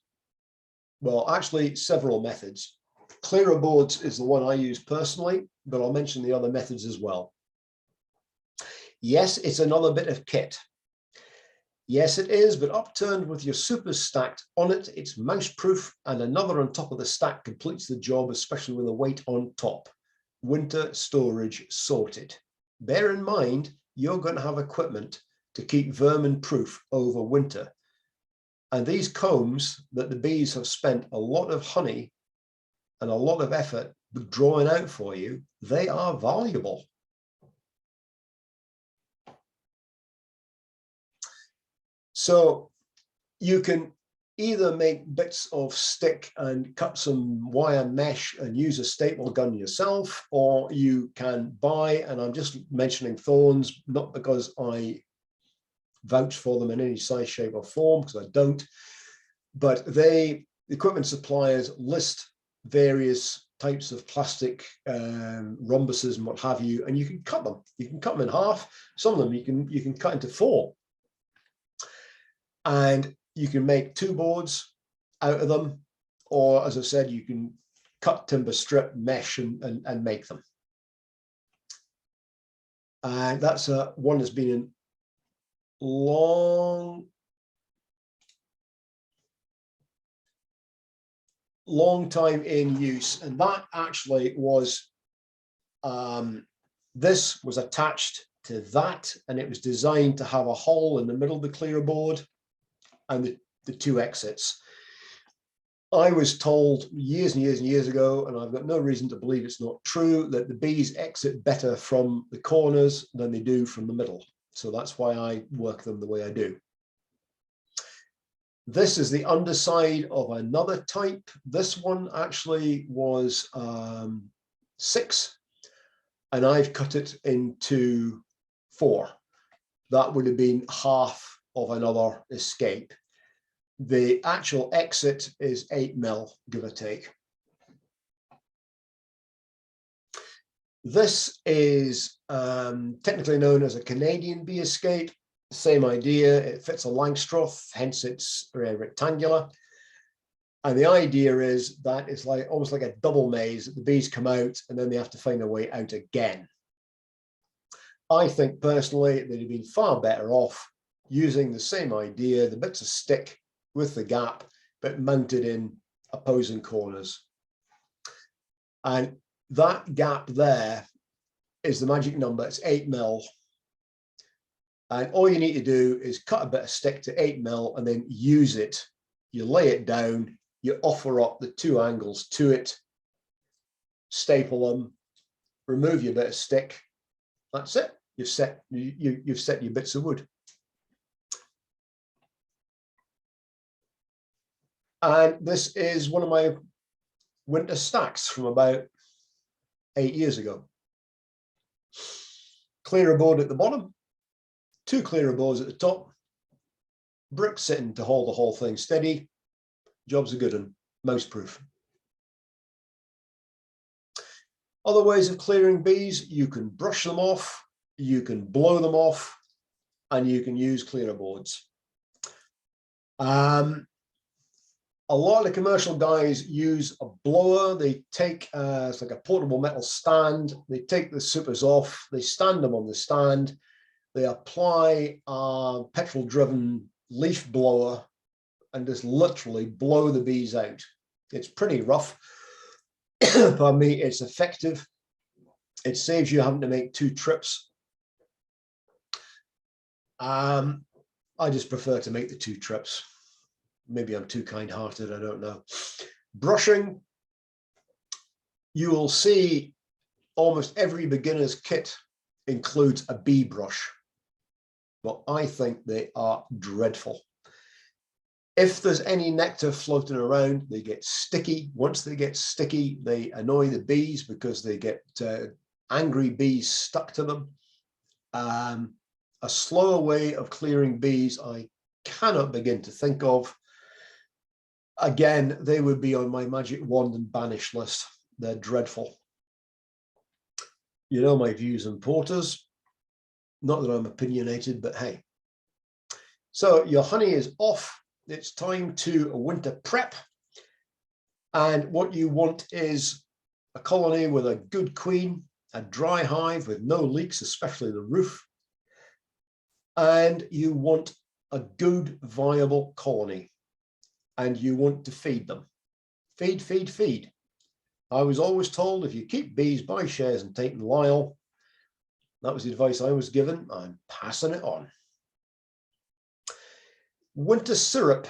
Well, actually, several methods. Clearer boards is the one I use personally, but I'll mention the other methods as well. Yes, it's another bit of kit. Yes, it is, but upturned with your supers stacked on it, it's mouse-proof, and another on top of the stack completes the job, especially with a weight on top. Winter storage sorted. Bear in mind, you're going to have equipment to keep vermin-proof over winter. And these combs that the bees have spent a lot of honey and a lot of effort drawing out for you, they are valuable. So you can either make bits of stick and cut some wire mesh and use a staple gun yourself, or you can buy, and I'm just mentioning thorns, not because I vouch for them in any size, shape or form, because I don't, but equipment suppliers list various types of plastic rhombuses and what have you, and you can cut them. You can cut them in half. Some of them you can cut into 4. And you can make 2 boards out of them, or as I said, you can cut timber strip, mesh, and make them. And that's one that's been in long time in use, and that actually was this was attached to that, and it was designed to have a hole in the middle of the clearer board and the 2 exits. I was told years and years and years ago, and I've got no reason to believe it's not true, that the bees exit better from the corners than they do from the middle. So that's why I work them the way I do. This is the underside of another type. This one actually was 6, and I've cut it into 4. That would have been half of another escape. The actual exit is 8 mil, give or take. This is technically known as a Canadian bee escape. Same idea, it fits a Langstroth, hence it's rectangular. And the idea is that it's like almost like a double maze, that the bees come out and then they have to find a way out again. I think personally they'd have been far better off using the same idea, the bits of stick with the gap, but mounted in opposing corners. And that gap there is the magic number, it's 8 mil. And all you need to do is cut a bit of stick to 8 mil and then use it. You lay it down, you offer up the 2 angles to it, staple them, remove your bit of stick. That's it. You've set your bits of wood. And this is one of my winter stacks from about 8 years ago. Clearer board at the bottom, 2 clearer boards at the top, brick sitting to hold the whole thing steady. Job's a good one, mouse proof. Other ways of clearing bees, you can brush them off, you can blow them off, and you can use clearer boards. A lot of the commercial guys use a blower. They take, it's like a portable metal stand. They take the supers off, they stand them on the stand. They apply a petrol-driven leaf blower and just literally blow the bees out. It's pretty rough. Pardon me, it's effective. It saves you having to make 2 trips. I just prefer to make the 2 trips. Maybe I'm too kind-hearted, I don't know. Brushing, you will see almost every beginner's kit includes a bee brush. Well, I think they are dreadful. If there's any nectar floating around, they get sticky. Once they get sticky, they annoy the bees because they get angry bees stuck to them. A slower way of clearing bees I cannot begin to think of. Again, they would be on my magic wand and banish list. They're dreadful. You know my views on porters. Not that I'm opinionated, but hey. So your honey is off. It's time to a winter prep. And what you want is a colony with a good queen, a dry hive with no leaks, especially the roof. And you want a good, viable colony. And you want to feed them. Feed, feed, feed. I was always told if you keep bees, buy shares and take them Lyle. That was the advice I was given. I'm passing it on. Winter syrup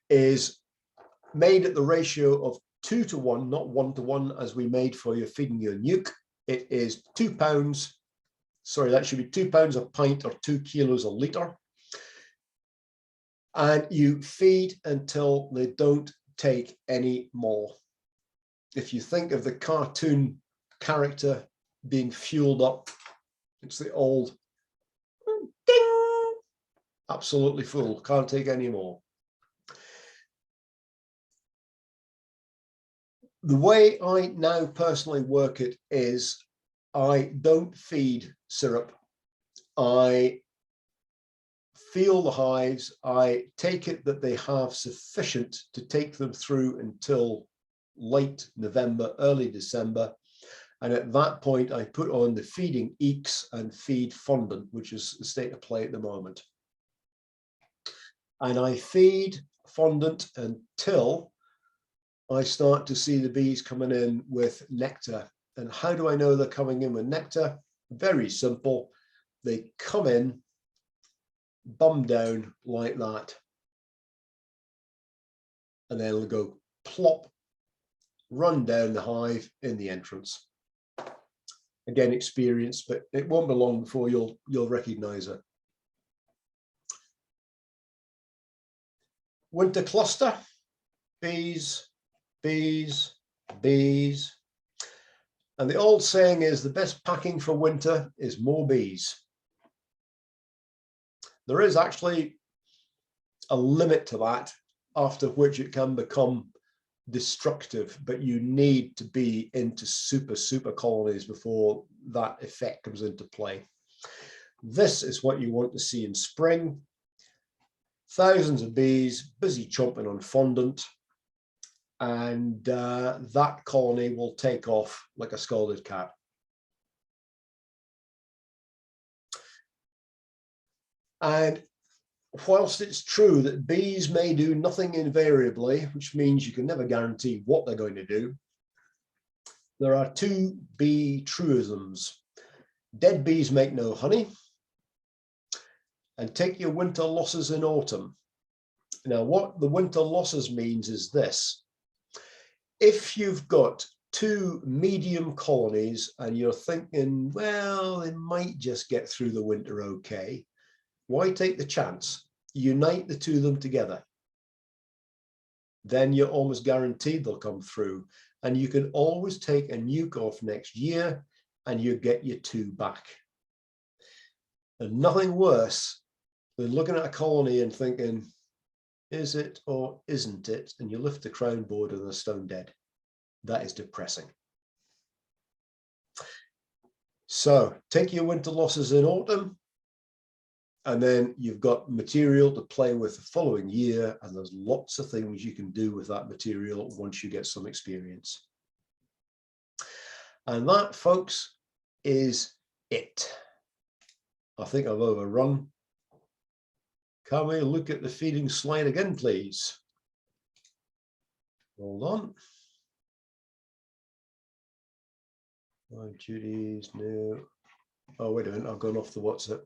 is made at the ratio of 2 to 1, not 1 to 1 as we made for your feeding your nuke. It is 2 pounds. Sorry, that should be 2 pounds a pint or 2 kilos a litre. And you feed until they don't take any more. If you think of the cartoon character being fueled up, it's the old ding, absolutely full, can't take any more. The way I now personally work it is I don't feed syrup. I feel the hives. I take it that they have sufficient to take them through until late November, early December. And at that point, I put on the feeding eeks and feed fondant, which is the state of play at the moment. And I feed fondant until I start to see the bees coming in with nectar. And how do I know they're coming in with nectar? Very simple. They come in, bum down like that. And then it'll go plop, run down the hive in the entrance. Again, experience, but it won't be long before you'll recognize it. Winter cluster, bees, bees, bees. And the old saying is the best packing for winter is more bees. There is actually a limit to that, after which it can become destructive, but you need to be into super colonies before that effect comes into play. This is what you want to see in spring. Thousands of bees busy chomping on fondant, and that colony will take off like a scalded cat. And whilst it's true that bees may do nothing invariably, which means you can never guarantee what they're going to do, there are two bee truisms. Dead bees make no honey, and take your winter losses in autumn. Now, what the winter losses means is this. If you've got two medium colonies and you're thinking, well, they might just get through the winter okay, why take the chance? Unite the two of them together. Then you're almost guaranteed they'll come through. And you can always take a nuke off next year and you get your two back. And nothing worse than looking at a colony and thinking, is it or isn't it? And you lift the crown board and they're stone dead. That is depressing. So take your winter losses in autumn, and then you've got material to play with the following year, and there's lots of things you can do with that material once you get some experience. And that, folks, is it. I think I've overrun. Can we look at the feeding slide again, please? Hold on. My duties, no. Oh, wait a minute, I've gone off the WhatsApp.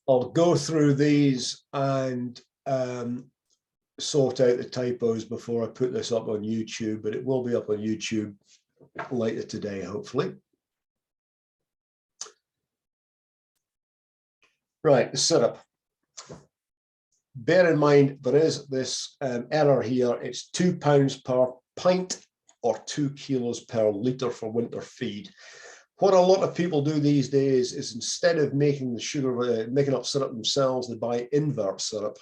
I'll go through these and sort out the typos before I put this up on YouTube, but it will be up on YouTube later today, hopefully. Right, the setup. Bear in mind, there is this error here. It's 2 pounds per pint or 2 kilos per litre for winter feed. What a lot of people do these days is instead of making the sugar, making up syrup themselves, they buy invert syrup.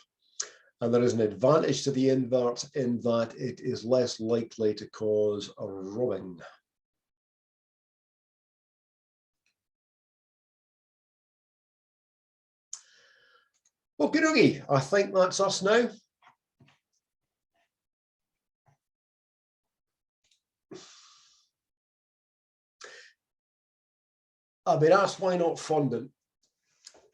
And there is an advantage to the invert in that it is less likely to cause a rubbing. Okie dokie, I think that's us now. I've been asked why not fondant.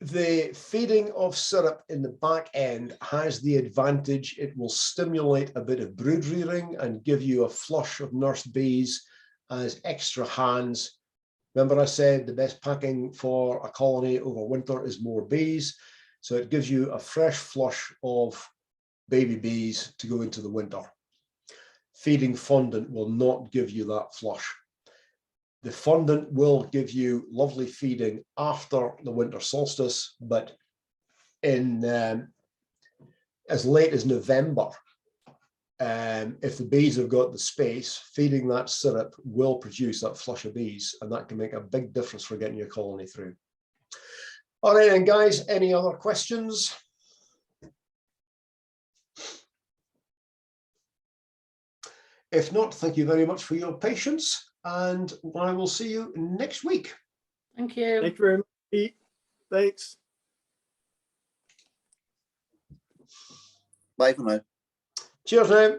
The feeding of syrup in the back end has the advantage it will stimulate a bit of brood rearing and give you a flush of nursed bees as extra hands. Remember I said the best packing for a colony over winter is more bees. So it gives you a fresh flush of baby bees to go into the winter. Feeding fondant will not give you that flush. The fondant will give you lovely feeding after the winter solstice, but in as late as November, if the bees have got the space, feeding that syrup will produce that flush of bees, and that can make a big difference for getting your colony through. All right, then, guys, any other questions? If not, thank you very much for your patience. And I will see you next week. Thank you. Thank you very much, Pete. Thanks. Bye for now. Cheers now.